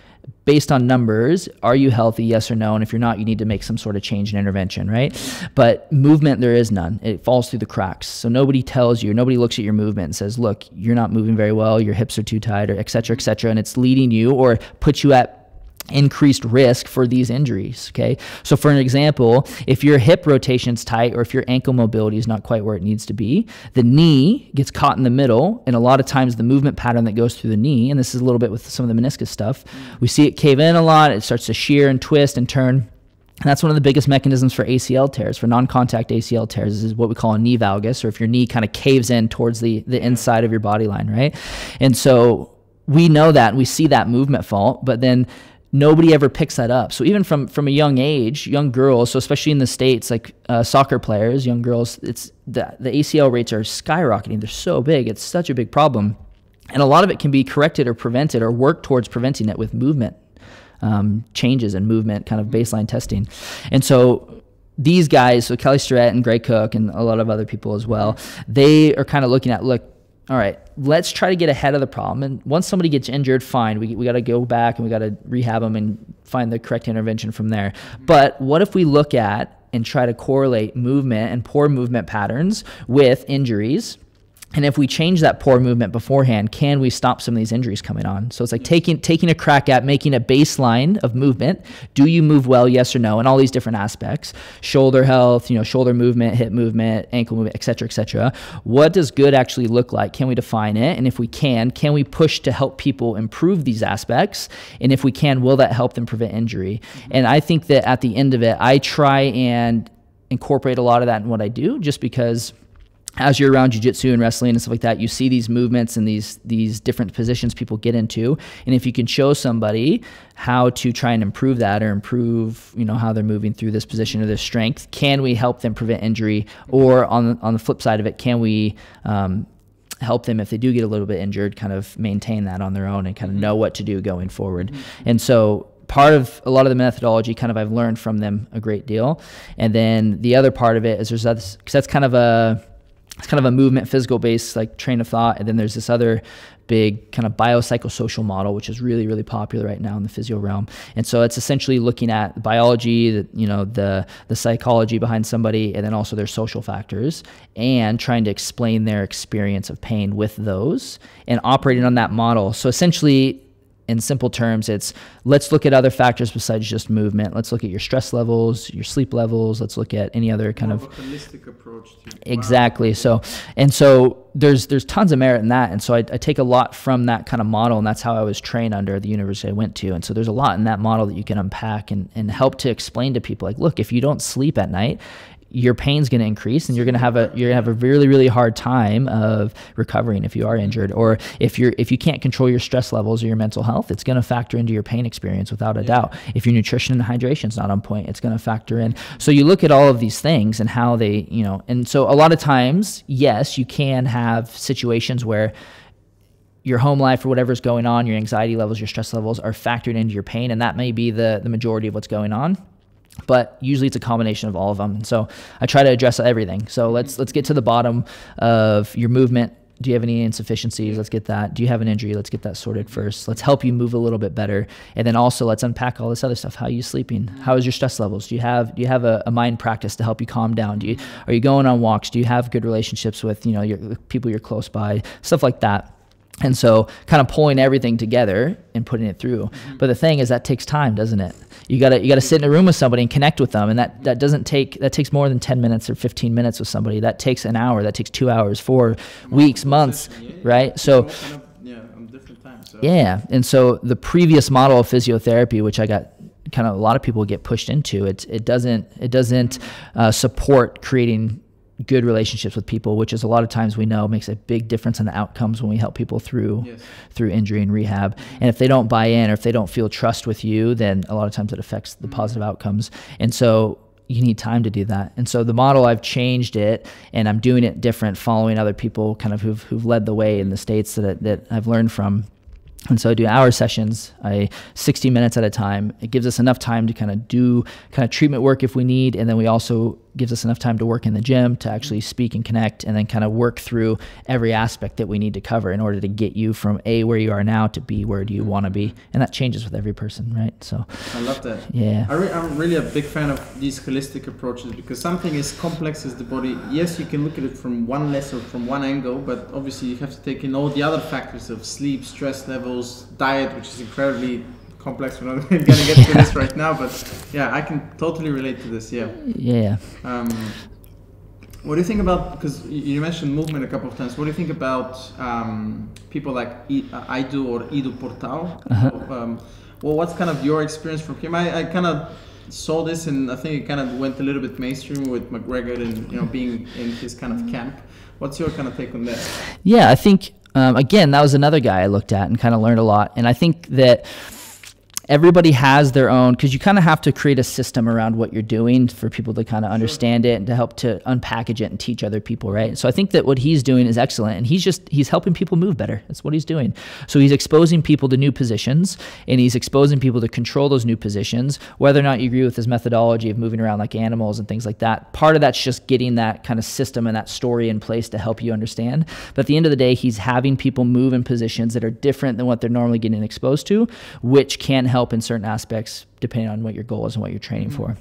B: based on numbers, are you healthy, yes or no? And if you're not, you need to make some sort of change and intervention, right? But movement, there is none. It falls through the cracks. So nobody tells you, nobody looks at your movement and says, look, you're not moving very well, your hips are too tight, or et cetera, and it's leading you or puts you at increased risk for these injuries, okay? So for an example, if your hip rotation's tight, or if your ankle mobility is not quite where it needs to be, the knee gets caught in the middle, and a lot of times the movement pattern that goes through the knee, and this is a little bit with some of the meniscus stuff, we see it cave in a lot, it starts to shear and twist and turn. And that's one of the biggest mechanisms for ACL tears, for non-contact ACL tears. This is what we call a knee valgus, or if your knee kind of caves in towards the inside of your body line, right? And so we know that, and we see that movement fault, but then nobody ever picks that up. So even from a young age, young girls, so especially in the States, like soccer players, young girls, it's the ACL rates are skyrocketing. They're so big. It's such a big problem. And a lot of it can be corrected or prevented or work towards preventing it with movement changes and movement kind of baseline testing. And so these guys, so Kelly Starrett and Gray Cook and a lot of other people as well, they are kind of looking at, look, all right, let's try to get ahead of the problem. And once somebody gets injured, fine, we got to go back and we got to rehab them and find the correct intervention from there. But what if we look at and try to correlate movement and poor movement patterns with injuries? And if we change that poor movement beforehand, can we stop some of these injuries coming on? So it's like taking a crack at making a baseline of movement. Do you move well, yes or no? And all these different aspects, shoulder health, shoulder movement, hip movement, ankle movement, et cetera, et cetera. What does good actually look like? Can we define it? And if we can we push to help people improve these aspects? And if we can, will that help them prevent injury? And I think that at the end of it, I try and incorporate a lot of that in what I do, just because as you're around jiu-jitsu and wrestling and stuff like that, you see these movements and these different positions people get into. And if you can show somebody how to try and improve that, or improve, how they're moving through this position or this strength, can we help them prevent injury? Or on the flip side of it, can we help them if they do get a little bit injured, kind of maintain that on their own and kind of know what to do going forward. And so part of a lot of the methodology kind of I've learned from them a great deal. And then the other part of it is there's others, because that's kind of a movement physical based like train of thought. And then there's this other big kind of biopsychosocial model, which is really, really popular right now in the physio realm. And so it's essentially looking at the biology, the psychology behind somebody, and then also their social factors, and trying to explain their experience of pain with those and operating on that model. So essentially, in simple terms, it's let's look at other factors besides just movement. Let's look at your stress levels, your sleep levels. Let's look at any other kind of
A: a holistic approach to
B: exactly. Wow. So there's tons of merit in that. And so I take a lot from that kind of model, and that's how I was trained under the university I went to. And so there's a lot in that model that you can unpack and help to explain to people like, look, if you don't sleep at night, your pain's going to increase, and you're going to have a really, really hard time of recovering if you are injured, or if you can't control your stress levels or your mental health, it's going to factor into your pain experience without a doubt. If your nutrition and hydration is not on point, it's going to factor in. So you look at all of these things and how they, and so a lot of times, yes, you can have situations where your home life or whatever's going on, your anxiety levels, your stress levels are factored into your pain, and that may be the majority of what's going on. But usually it's a combination of all of them. And so I try to address everything. So let's get to the bottom of your movement. Do you have any insufficiencies? Let's get that. Do you have an injury? Let's get that sorted first. Let's help you move a little bit better. And then also let's unpack all this other stuff. How are you sleeping? How is your stress levels? Do you have a mind practice to help you calm down? Are you going on walks? Do you have good relationships with, your people you're close by? Stuff like that. And so kind of pulling everything together and putting it through. But the thing is that takes time, doesn't it? You gotta sit in a room with somebody and connect with them. And that takes more than 10 minutes or 15 minutes with somebody. That takes an hour, that takes 2 hours, 4 weeks, months, right? So
A: on different times. So.
B: Yeah. And so the previous model of physiotherapy, which I got kind of a lot of people get pushed into, it doesn't support creating good relationships with people, which is a lot of times we know makes a big difference in the outcomes when we help people through injury and rehab. And if they don't buy in, or if they don't feel trust with you, then a lot of times it affects the positive outcomes. And so you need time to do that. And so the model, I've changed it, and I'm doing it different, following other people kind of who've led the way in the States that I've learned from. And so I do hour sessions, 60 minutes at a time. It gives us enough time to kind of do treatment work if we need, and then we also gives us enough time to work in the gym, to actually speak and connect, and then kind of work through every aspect that we need to cover in order to get you from A, where you are now, to B, where do you want to be. And that changes with every person, right? So
A: I love that.
B: Yeah.
A: I'm really a big fan of these holistic approaches, because something as complex as the body, yes, you can look at it from one lens or from one angle, but obviously you have to take in all the other factors of sleep, stress levels, diet, which is incredibly complex. We're not going to get to this right now, but yeah, I can totally relate to this. Yeah. What do you think about, because you mentioned movement a couple of times, what do you think about people like Aidu or Ido Portal? Well, what's kind of your experience from him? I kind of saw this, and I think it kind of went a little bit mainstream with McGregor and being in his kind of camp. What's your kind of take on that?
B: Yeah, I think again, that was another guy I looked at and kind of learned a lot. And I think that everybody has their own, because you kind of have to create a system around what you're doing for people to kind of understand it and to help to unpackage it and teach other people, right? So I think that what he's doing is excellent, and he's helping people move better. That's what he's doing. So he's exposing people to new positions, and he's exposing people to control those new positions, whether or not you agree with his methodology of moving around like animals and things like that. Part of that's just getting that kind of system and that story in place to help you understand. But at the end of the day, he's having people move in positions that are different than what they're normally getting exposed to, which can help in certain aspects depending on what your goal is and what you're training for.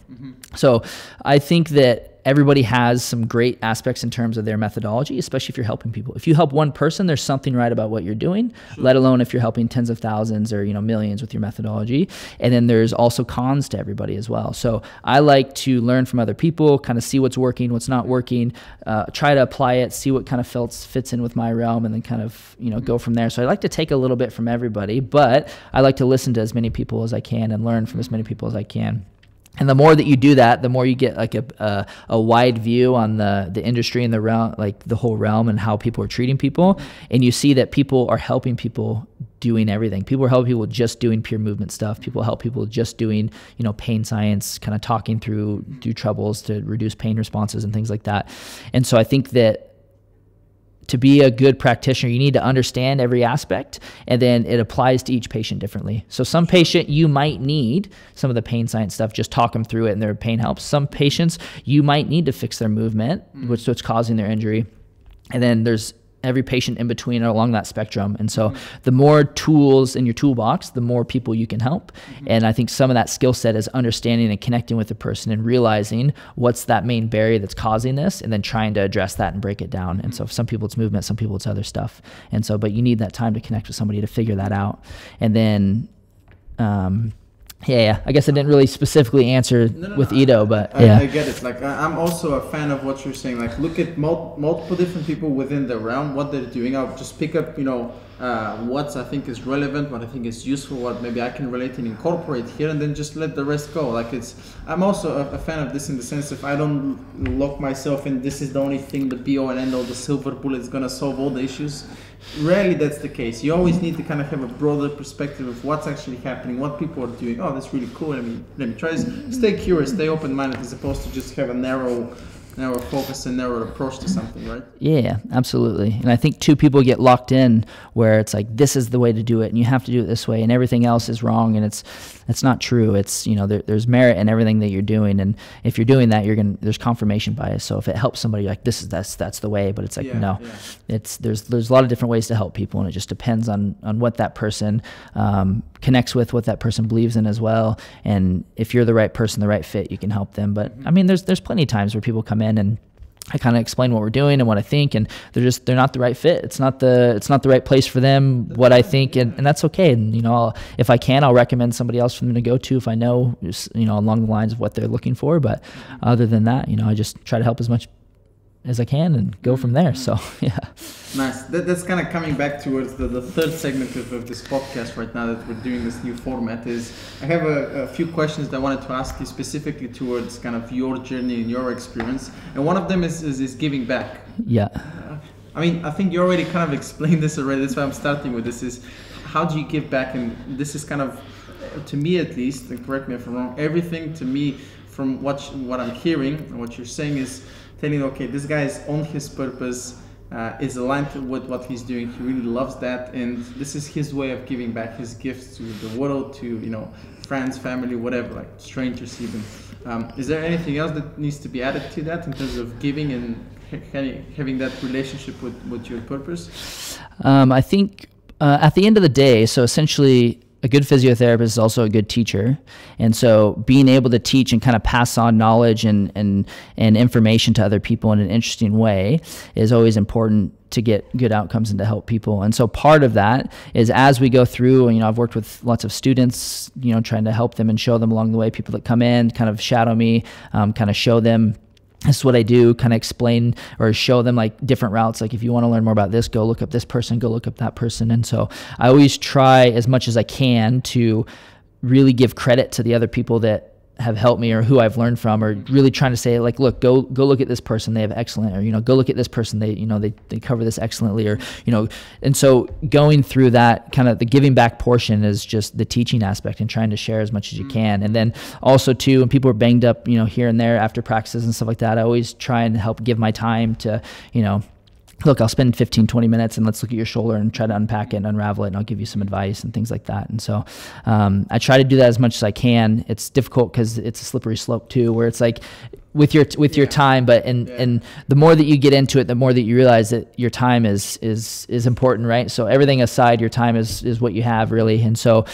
B: So I think that everybody has some great aspects in terms of their methodology, especially if you're helping people. If you help one person, there's something right about what you're doing, let alone if you're helping tens of thousands or millions with your methodology. And then there's also cons to everybody as well. So I like to learn from other people, kind of see what's working, what's not working, try to apply it, see what kind of fits in with my realm, and then kind of go from there. So I like to take a little bit from everybody, but I like to listen to as many people as I can and learn from as many people as I can. And the more that you do that, the more you get like a wide view on the industry and the realm, like the whole realm, and how people are treating people. And you see that people are helping people doing everything. People are helping people just doing pure movement stuff. People help people just doing, pain science, kind of talking through troubles to reduce pain responses and things like that. And so I think that to be a good practitioner, you need to understand every aspect, and then it applies to each patient differently. So some patient, you might need some of the pain science stuff, just talk them through it and their pain helps. Some patients, you might need to fix their movement, which what's causing their injury. And then there's every patient in between or along that spectrum. And so the more tools in your toolbox, the more people you can help. And I think some of that skill set is understanding and connecting with the person and realizing what's that main barrier that's causing this, and then trying to address that and break it down. And so for some people it's movement, some people it's other stuff. And so, but you need that time to connect with somebody to figure that out. And then, I guess I didn't really specifically answer with Ido, but
A: I get it. Like I'm also a fan of what you're saying. Like look at multiple different people within the realm, what they're doing. I'll just pick up, what I think is relevant, what I think is useful, what maybe I can relate and incorporate here, and then just let the rest go. Like I'm also a fan of this in the sense if I don't lock myself in, this is the only thing, the be all and end all, the silver bullet is gonna solve all the issues. Rarely that's the case. You always need to kind of have a broader perspective of what's actually happening, what people are doing. Oh, that's really cool. Let me try this. Stay curious, stay open-minded, as opposed to just have a narrow focus and narrow approach to something, right? Yeah,
B: absolutely. And I think too, people get locked in where it's like, this is the way to do it and you have to do it this way and everything else is wrong, and it's not true. It's, there's merit in everything that you're doing, and if you're doing that, there's confirmation bias. So if it helps somebody, like that's the way, but it's like, there's a lot of different ways to help people, and it just depends on what that person connects with, what that person believes in as well. And if you're the right person, the right fit, you can help them. But I mean, there's plenty of times where people come in and I kind of explain what we're doing and what I think, and they're not the right fit. It's not the right place for them, what I think, and that's okay. And if I can, I'll recommend somebody else for them to go to if I know, along the lines of what they're looking for. But other than that, I just try to help as much as I can and go from there. So yeah.
A: Nice. That's kind of coming back towards the third segment of this podcast right now that we're doing this new format. Is I have a few questions that I wanted to ask you specifically towards kind of your journey and your experience, and one of them is giving back.
B: Yeah.
A: I think you already kind of explained this already. That's why I'm starting with this. Is how do you give back? And this is kind of, to me at least, and correct me if I'm wrong, everything to me from what I'm hearing and what you're saying is telling, okay, this guy is on his purpose, is aligned with what he's doing. He really loves that, and this is his way of giving back his gifts to the world, to friends, family, whatever, like strangers even. Is there anything else that needs to be added to that in terms of giving and having that relationship with your purpose?
B: I think at the end of the day, so essentially, a good physiotherapist is also a good teacher. And so being able to teach and kind of pass on knowledge and information to other people in an interesting way is always important to get good outcomes and to help people. And so part of that is as we go through, I've worked with lots of students, trying to help them and show them along the way, people that come in, kind of shadow me, kind of show them, this is what I do, kind of explain or show them like different routes. Like if you want to learn more about this, go look up this person, go look up that person. And so I always try as much as I can to really give credit to the other people that have helped me or who I've learned from, or really trying to say like, look, go look at this person, they have excellent, or, go look at this person, they cover this excellently, or, and so going through that kind of the giving back portion is just the teaching aspect and trying to share as much as you can. And then also too, when people are banged up, here and there after practices and stuff like that, I always try and help give my time to, look, I'll spend 15, 20 minutes and let's look at your shoulder and try to unpack it and unravel it, and I'll give you some advice and things like that. And so I try to do that as much as I can. It's difficult because it's a slippery slope too, where it's like with your time, but and the more that you get into it, the more that you realize that your time is important, right? So everything aside, your time is what you have really. And so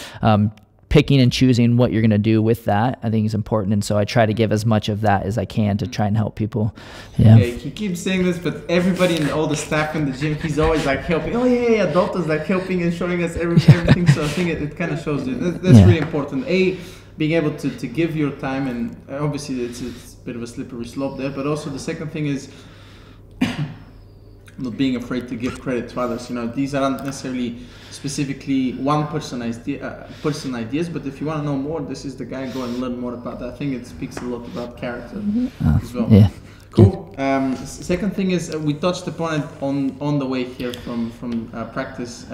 B: picking and choosing what you're going to do with that, I think is important. And so I try to give as much of that as I can to try and help people. Yeah.
A: He keeps saying this, but everybody and all the staff in the gym, he's always like helping. Oh yeah, Dalton's like helping and showing us everything. So I think it kind of shows you. That's really important. Being able to give your time, and obviously it's a bit of a slippery slope there, but also the second thing is not being afraid to give credit to others. These aren't necessarily specifically one person ideas, but if you want to know more, this is the guy, go and learn more about that. I think it speaks a lot about character as well.
B: Yeah.
A: Cool. Second thing is we touched upon it on the way here from practice.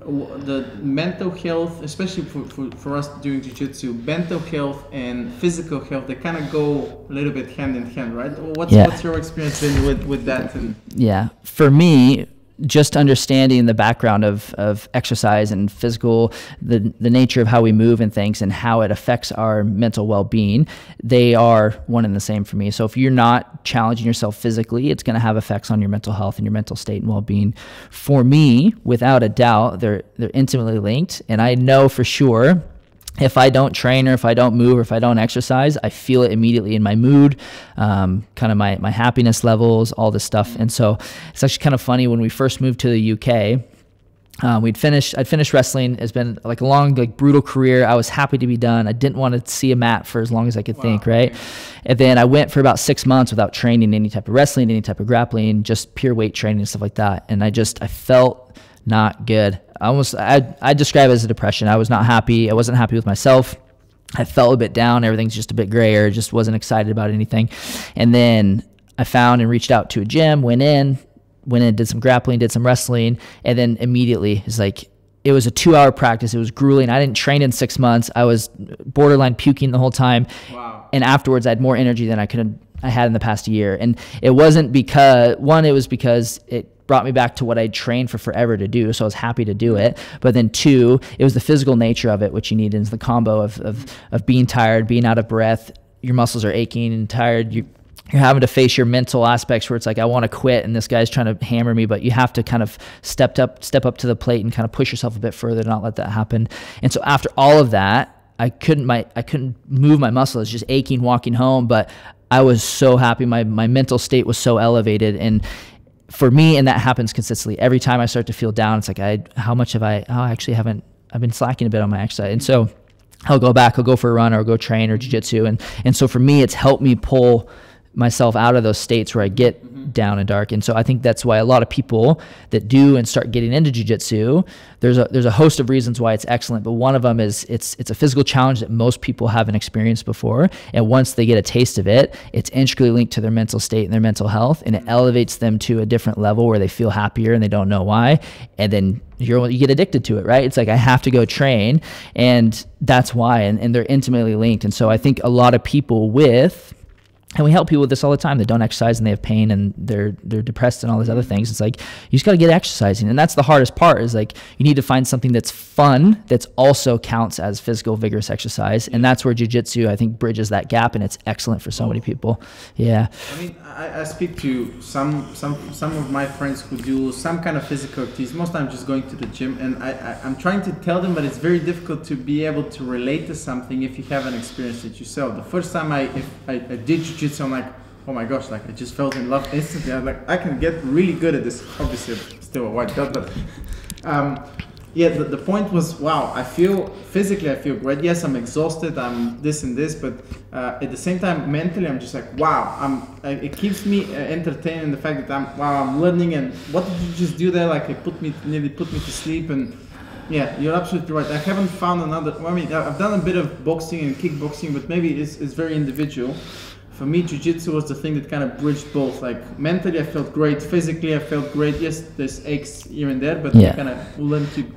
A: the mental health, especially for us doing jiu-jitsu, mental health and physical health, they kind of go a little bit hand in hand, right? What's your experience been with that? And
B: yeah, for me, just understanding the background of exercise and physical, the nature of how we move and things and how it affects our mental well-being, they are one and the same for me. So if you're not challenging yourself physically, it's going to have effects on your mental health and your mental state and well-being. For me, without a doubt, they're intimately linked. And I know for sure, if I don't train or if I don't move or if I don't exercise, I feel it immediately in my mood, kind of my happiness levels, all this stuff. And so it's actually kind of funny, when we first moved to the UK, I'd finished wrestling. It's been like a long, like brutal career. I was happy to be done. I didn't want to see a mat for as long as I could think, right? And then I went for about 6 months without training any type of wrestling, any type of grappling, just pure weight training and stuff like that. And I felt not good. I describe it as a depression. I was not happy. I wasn't happy with myself. I felt a bit down. Everything's just a bit grayer. Just wasn't excited about anything. And then I found and reached out to a gym, went in, did some grappling, did some wrestling. And then immediately it was a 2-hour practice. It was grueling. I didn't train in 6 months. I was borderline puking the whole time.
A: Wow.
B: And afterwards I had more energy than I had in the past year. And it wasn't because, one, it was because it brought me back to what I'd trained for forever to do, so I was happy to do it. But then 2, it was the physical nature of it, which you need, is the combo of being tired, being out of breath, your muscles are aching and tired, you're having to face your mental aspects where it's like, I want to quit and this guy's trying to hammer me, but you have to kind of step up to the plate and kind of push yourself a bit further to not let that happen. And so after all of that, I couldn't move my muscle. It was just aching walking home, but I was so happy. My mental state was so elevated. And for me, and that happens consistently, every time I start to feel down, it's like, I've been slacking a bit on my exercise. And so I'll go for a run or I'll go train or jiu-jitsu. And so for me, it's helped me pull myself out of those states where I get down and dark. And so I think that's why a lot of people that do and start getting into jiu-jitsu, there's a host of reasons why it's excellent, but one of them is it's a physical challenge that most people haven't experienced before. And once they get a taste of it, it's intricately linked to their mental state and their mental health, and it elevates them to a different level where they feel happier and they don't know why. And then you get addicted to it, right? It's like, I have to go train, and that's why, and they're intimately linked. And so I think a lot of people and we help people with this all the time, that don't exercise and they have pain and they're depressed and all these other things. It's like, you just got to get exercising. And that's the hardest part, is like, you need to find something that's fun, that's also counts as physical, vigorous exercise. And that's where jiu-jitsu, I think, bridges that gap, and it's excellent for so many people. Yeah.
A: I mean, I speak to some of my friends who do some kind of physical activities, most time just going to the gym, and I'm trying to tell them, but it's very difficult to be able to relate to something if you haven't experienced it yourself. The first time I did jiu-jitsu, I'm like, oh my gosh, like, I just felt in love instantly. I'm like, I can get really good at this. Obviously, I'm still a white belt, but yeah, the point was, wow, I feel great. Yes, I'm exhausted, I'm this and this, but at the same time, mentally, I'm just like, wow, it keeps me entertained in the fact that I'm learning, and what did you just do there? Like, it nearly put me to sleep. And yeah, you're absolutely right. I haven't found another, I mean, I've done a bit of boxing and kickboxing, but maybe it's very individual. For me, jiu-jitsu was the thing that kind of bridged both. Like, mentally, I felt great. Physically, I felt great. Yes, there's aches here and there, but I kind of learned to,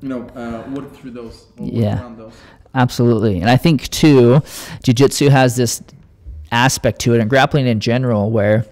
A: work through those, or work around those.
B: Absolutely. And I think too, jiu-jitsu has this aspect to it, and grappling in general, where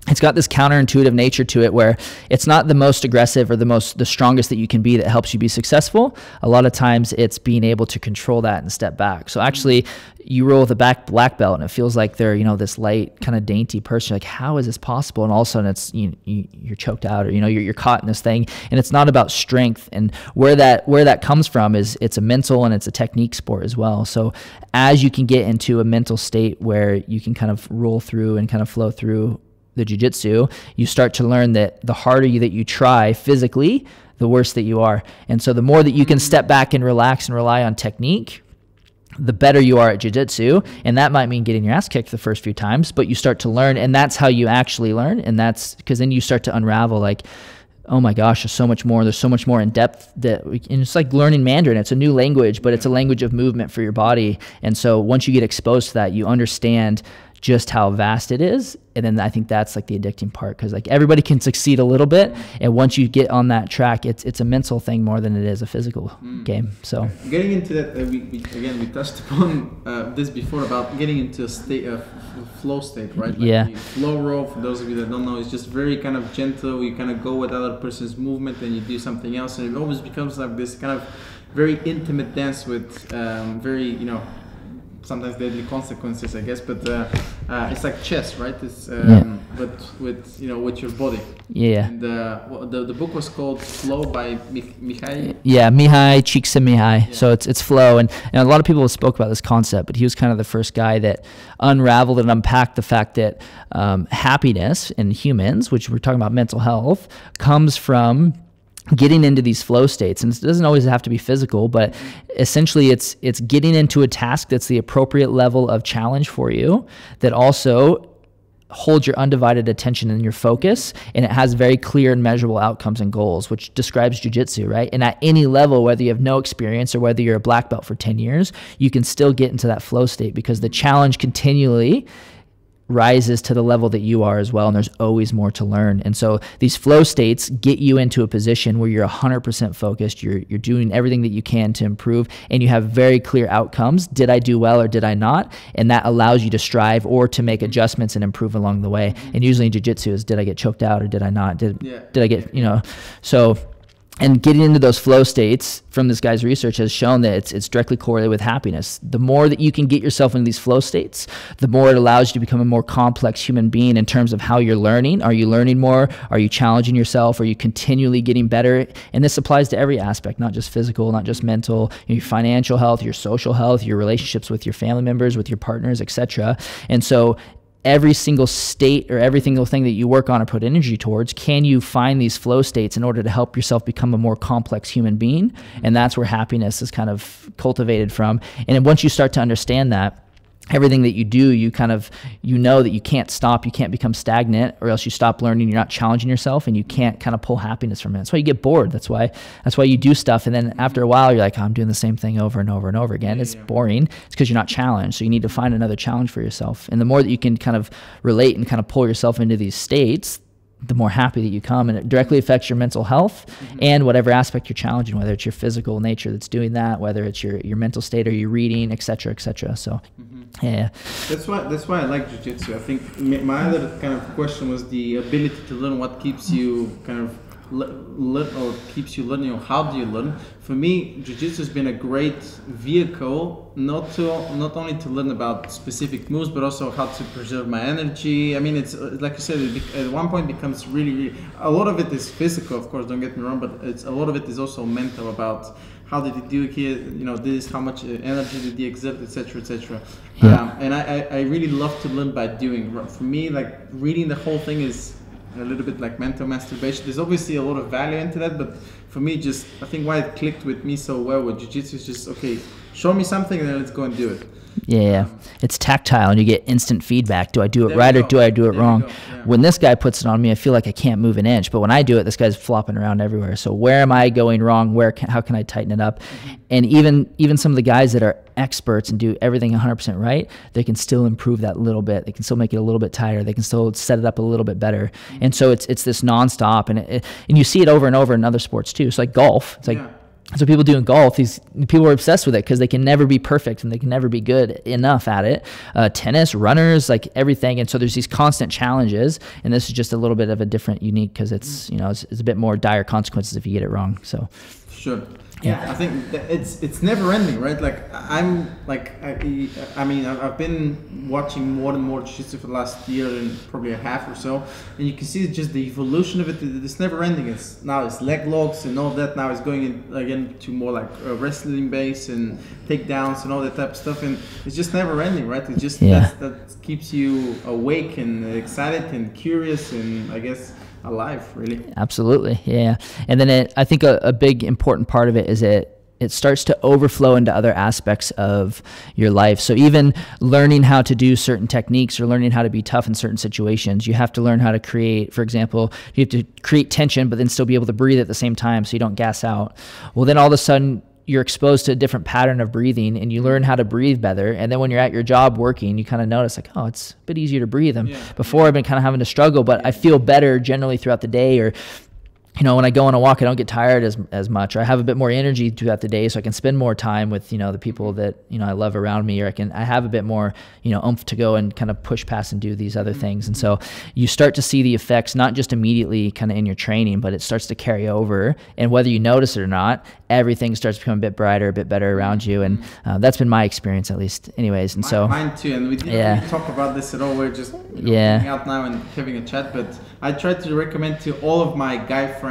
B: it's got this counterintuitive nature to it, where it's not the most aggressive or the strongest that you can be that helps you be successful. A lot of times it's being able to control that and step back. So actually, you roll with a black belt and it feels like they're, this light, kind of dainty person. Like, how is this possible? And all of a sudden it's, you're choked out, or, you're caught in this thing. And it's not about strength. And where that comes from is, it's a mental and it's a technique sport as well. So as you can get into a mental state where you can kind of roll through and kind of flow through the jiu-jitsu, you start to learn that the harder that you try physically, the worse that you are. And so the more that you can step back and relax and rely on technique, the better you are at jiu-jitsu. And that might mean getting your ass kicked the first few times, but you start to learn, and that's how you actually learn. And that's because then you start to unravel, like, oh my gosh, there's so much more. There's so much more in depth and it's like learning Mandarin. It's a new language, but it's a language of movement for your body. And so once you get exposed to that, you understand just how vast it is. And then I think that's like the addicting part, because like everybody can succeed a little bit, and once you get on that track, it's a mental thing more than it is a physical game. So
A: getting into that, we touched upon this before about getting into a state of flow state, right? Like flow row, for those of you that don't know, is just very kind of gentle. You kind of go with other person's movement and you do something else, and it always becomes like this kind of very intimate dance with very, sometimes deadly consequences, I guess, but it's like chess, right? It's but with with your body.
B: Yeah.
A: And the book was called Flow by Mihai.
C: Yeah, Mihai Csikszentmihalyi.
B: Yeah. So it's flow, and a lot of people spoke about this concept, but he was kind of the first guy that unraveled and unpacked the fact that happiness in humans, which we're talking about mental health, comes from getting into these flow states. And it doesn't always have to be physical, but essentially it's getting into a task that's the appropriate level of challenge for you, that also holds your undivided attention and your focus, and it has very clear and measurable outcomes and goals, which describes jiu-jitsu, right? And at any level, whether you have no experience or whether you're a black belt for 10 years, you can still get into that flow state, because the challenge continually rises to the level that you are as well, and there's always more to learn. And so these flow states get you into a position where you're 100% focused, you're doing everything that you can to improve, and you have very clear outcomes. Did I do well or did I not? And that allows you to strive or to make adjustments and improve along the way. And usually in jiu-jitsu is, did I get choked out or did I not? Did I get, so. And getting into those flow states from this guy's research has shown that it's directly correlated with happiness. The more that you can get yourself into these flow states, the more it allows you to become a more complex human being in terms of how you're learning. Are you learning more? Are you challenging yourself? Are you continually getting better? And this applies to every aspect, not just physical, not just mental, your financial health, your social health, your relationships with your family members, with your partners, etc. And so every single state or every single thing that you work on or put energy towards, can you find these flow states in order to help yourself become a more complex human being? And that's where happiness is kind of cultivated from. And then once you start to understand that, everything that you do, you kind of, know that you can't stop, you can't become stagnant, or else you stop learning, you're not challenging yourself, and you can't kind of pull happiness from it. That's why you get bored. That's why you do stuff, and then after a while, you're like, oh, I'm doing the same thing over and over and over again. It's boring. It's because you're not challenged. So you need to find another challenge for yourself. And the more that you can kind of relate and kind of pull yourself into these states, the more happy that you come, and it directly affects your mental health and whatever aspect you're challenging, whether it's your physical nature that's doing that, whether it's your mental state or your reading, et cetera, et cetera. So, yeah.
A: That's why I like jiu-jitsu. I think my other kind of question was the ability to learn what keeps you kind of keeps you learning, or how do you learn? For me, jiu-jitsu has been a great vehicle, not only to learn about specific moves, but also how to preserve my energy. I mean, it's like you said, at one point becomes really, a lot of it is physical, of course, don't get me wrong, but a lot of it is also mental, about how did he do it here, this, how much energy did he exert, etc., etc. And I really love to learn by doing. For me, like, reading the whole thing is a little bit like mental masturbation. There's obviously a lot of value into that, but for me, I think why it clicked with me so well with jiu-jitsu is just, okay, show me something and then let's go and do it.
B: Yeah, it's tactile, and you get instant feedback. Do I do it right or do I do it wrong? Yeah. When this guy puts it on me, I feel like I can't move an inch. But when I do it, this guy's flopping around everywhere. So where am I going wrong? How can I tighten it up? And even some of the guys that are experts and do everything 100% right, they can still improve that little bit. They can still make it a little bit tighter. They can still set it up a little bit better. And so it's this nonstop, and you see it over and over in other sports too. So like golf, it's like. So people do in golf, these people are obsessed with it because they can never be perfect and they can never be good enough at it. Tennis, runners, like everything. And so there's these constant challenges, and this is just a little bit of a different unique, because it's, it's a bit more dire consequences if you get it wrong. So
A: sure. Yeah, I think that it's never ending, right? Like I mean, I've been watching more and more jiu-jitsu for the last year and probably a half or so, and you can see just the evolution of it. It's never ending. It's leg locks and all that. Now it's going in again to more like wrestling base and takedowns and all that type of stuff, and it's just never ending, right? It's just that keeps you awake and excited and curious, and I guess alive, really.
B: Absolutely, yeah. And then I think a big important part of it is it starts to overflow into other aspects of your life. So even learning how to do certain techniques or learning how to be tough in certain situations, you have to learn how to create, for example, you have to create tension but then still be able to breathe at the same time so you don't gas out. Well, then all of a sudden you're exposed to a different pattern of breathing and you learn how to breathe better. And then when you're at your job working, you kind of notice like, oh, it's a bit easier to breathe. And before I've been kind of having to struggle, but I feel better generally throughout the day. Or, you know, when I go on a walk, I don't get tired as much, or I have a bit more energy throughout the day, so I can spend more time with, you know, the people that, you know, I love around me, or I have a bit more, you know, oomph to go and kind of push past and do these other things. And so you start to see the effects, not just immediately kind of in your training, but it starts to carry over. And whether you notice it or not, everything starts to become a bit brighter, a bit better around you. And that's been my experience, at least anyways. And so
A: mine too. And we didn't really talk about this at all. We're just hanging out now and having a chat, but I try to recommend to all of my guy friends,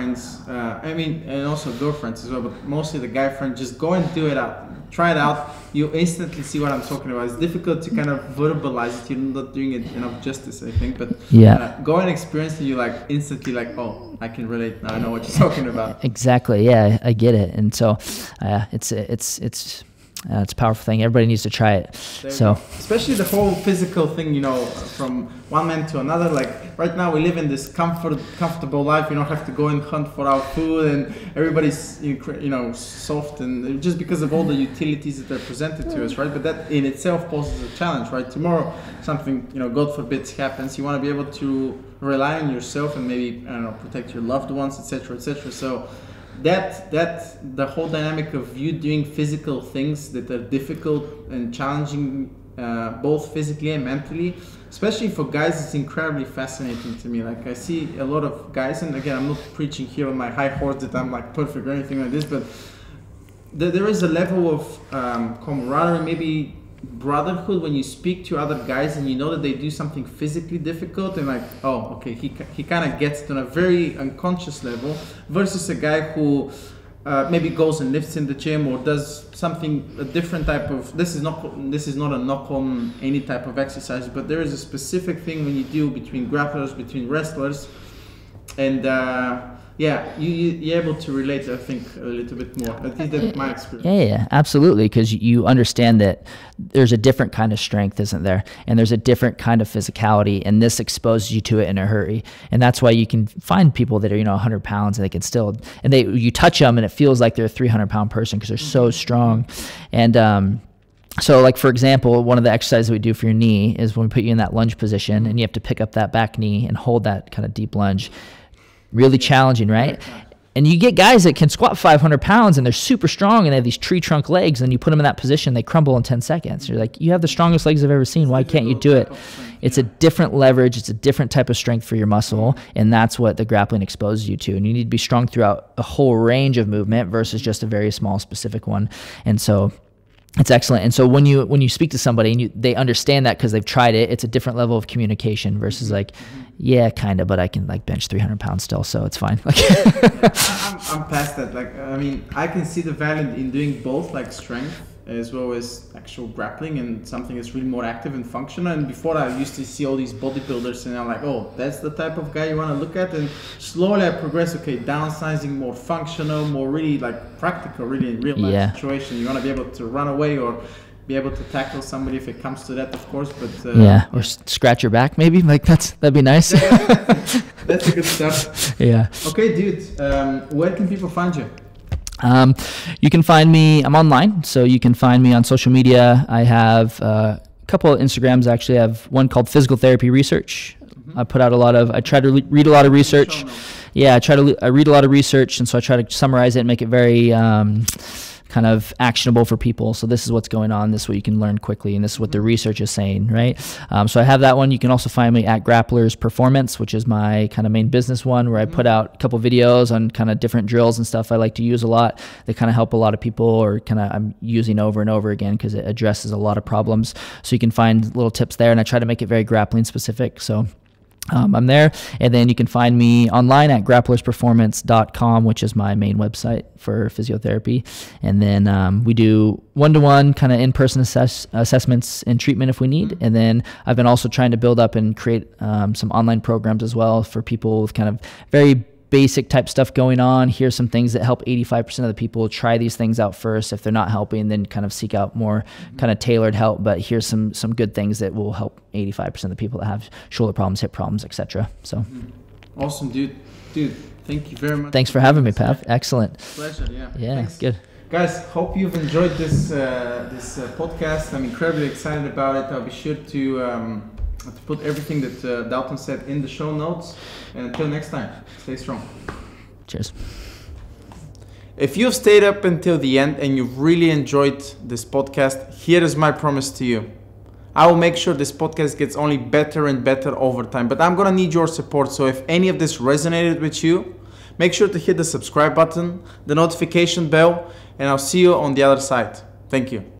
A: and also girlfriends as well, but mostly the guy friends, just go and do it out. Try it out. You instantly see what I'm talking about. It's difficult to kind of verbalize it. You're not doing it enough justice, I think. But go and experience it. You like instantly like, oh, I can relate now. I know what you're talking about.
B: Exactly. Yeah, I get it. And so it's a powerful thing. Everybody needs to try it. So
A: especially the whole physical thing, you know, from one man to another. Like right now we live in this comfortable life. We don't have to go and hunt for our food, and everybody's, you know, soft, and just because of all the utilities that are presented to us, right? But that in itself poses a challenge, right? Tomorrow something, you know, God forbid happens. You want to be able to rely on yourself and maybe, I don't know, protect your loved ones, etc., etc. So that the whole dynamic of you doing physical things that are difficult and challenging, both physically and mentally, especially for guys, it's incredibly fascinating to me. Like I see a lot of guys, and again, I'm not preaching here on my high horse that I'm like perfect or anything like this, but there is a level of camaraderie, maybe brotherhood, when you speak to other guys and you know that they do something physically difficult, and like, oh, okay, he kind of gets it on a very unconscious level, versus a guy who maybe goes and lifts in the gym or does something, a different type of, this is not a knock on any type of exercise, but there is a specific thing when you do between grapplers, between wrestlers, and you're able to relate, I think, a little bit more. At least that's my experience.
B: Yeah, absolutely, because you understand that there's a different kind of strength, isn't there? And there's a different kind of physicality, and this exposes you to it in a hurry. And that's why you can find people that are, you know, 100 pounds, and they can still, and you touch them, and it feels like they're a 300-pound person because they're so strong. And so like, for example, one of the exercises we do for your knee is when we put you in that lunge position, and you have to pick up that back knee and hold that kind of deep lunge. Really challenging, right? And you get guys that can squat 500 pounds and they're super strong and they have these tree trunk legs, and you put them in that position, they crumble in 10 seconds. You're like, you have the strongest legs I've ever seen. Why can't you do it? It's a different leverage. It's a different type of strength for your muscle. And that's what the grappling exposes you to. And you need to be strong throughout a whole range of movement versus just a very small specific one. And so it's excellent. And so when you speak to somebody and they understand that because they've tried it, it's a different level of communication versus like, yeah, kind of, but I can like bench 300 pounds still, so it's fine. Like,
A: I'm past that. Like, I mean, I can see the value in doing both, like strength as well as actual grappling, and something that's really more active and functional. And before, I used to see all these bodybuilders, and I'm like, oh, that's the type of guy you want to look at. And slowly I progress, okay, downsizing, more functional, more really like practical, really in real life situation. You want to be able to run away or be able to tackle somebody if it comes to that, of course. But
B: or scratch your back maybe, like that'd be nice.
A: That's a good stuff.
B: Yeah.
A: Okay, dude, where can people find you?
B: You can find me, I'm online, so you can find me on social media. I have a couple of Instagrams, actually. I have one called Physical Therapy Research. I put out I try to read a lot of research. Yeah, I read a lot of research, and so I try to summarize it and make it very kind of actionable for people. So this is what's going on, this is what you can learn quickly, and this is what the research is saying, right? So I have that one. You can also find me at Grapplers Performance, which is my kind of main business one, where I put out a couple videos on kind of different drills and stuff I like to use a lot that kind of help a lot of people, or kind of I'm using over and over again because it addresses a lot of problems. So you can find little tips there, and I try to make it very grappling specific. So I'm there. And then you can find me online at grapplersperformance.com, which is my main website for physiotherapy. And then we do one-to-one kind of in-person assessments and treatment if we need. And then I've been also trying to build up and create some online programs as well for people with kind of very basic type stuff going on. Here's some things that help 85% of the people. Try these things out first. If they're not helping, then kind of seek out more kind of tailored help. But here's some good things that will help 85% of the people that have shoulder problems, hip problems, etc. So
A: awesome, dude. Thank you very much.
B: Thanks for having me, Pav. Excellent.
A: Pleasure. Yeah.
B: Yeah.
A: Thanks.
B: Good.
A: Guys, hope you've enjoyed this podcast. I'm incredibly excited about it. I'll be sure to put everything that Dalton said in the show notes. And until next time, stay strong.
B: Cheers.
A: If you've stayed up until the end and you've really enjoyed this podcast, here is my promise to you. I will make sure this podcast gets only better and better over time, but I'm gonna need your support. So if any of this resonated with you, make sure to hit the subscribe button, the notification bell, and I'll see you on the other side. Thank you.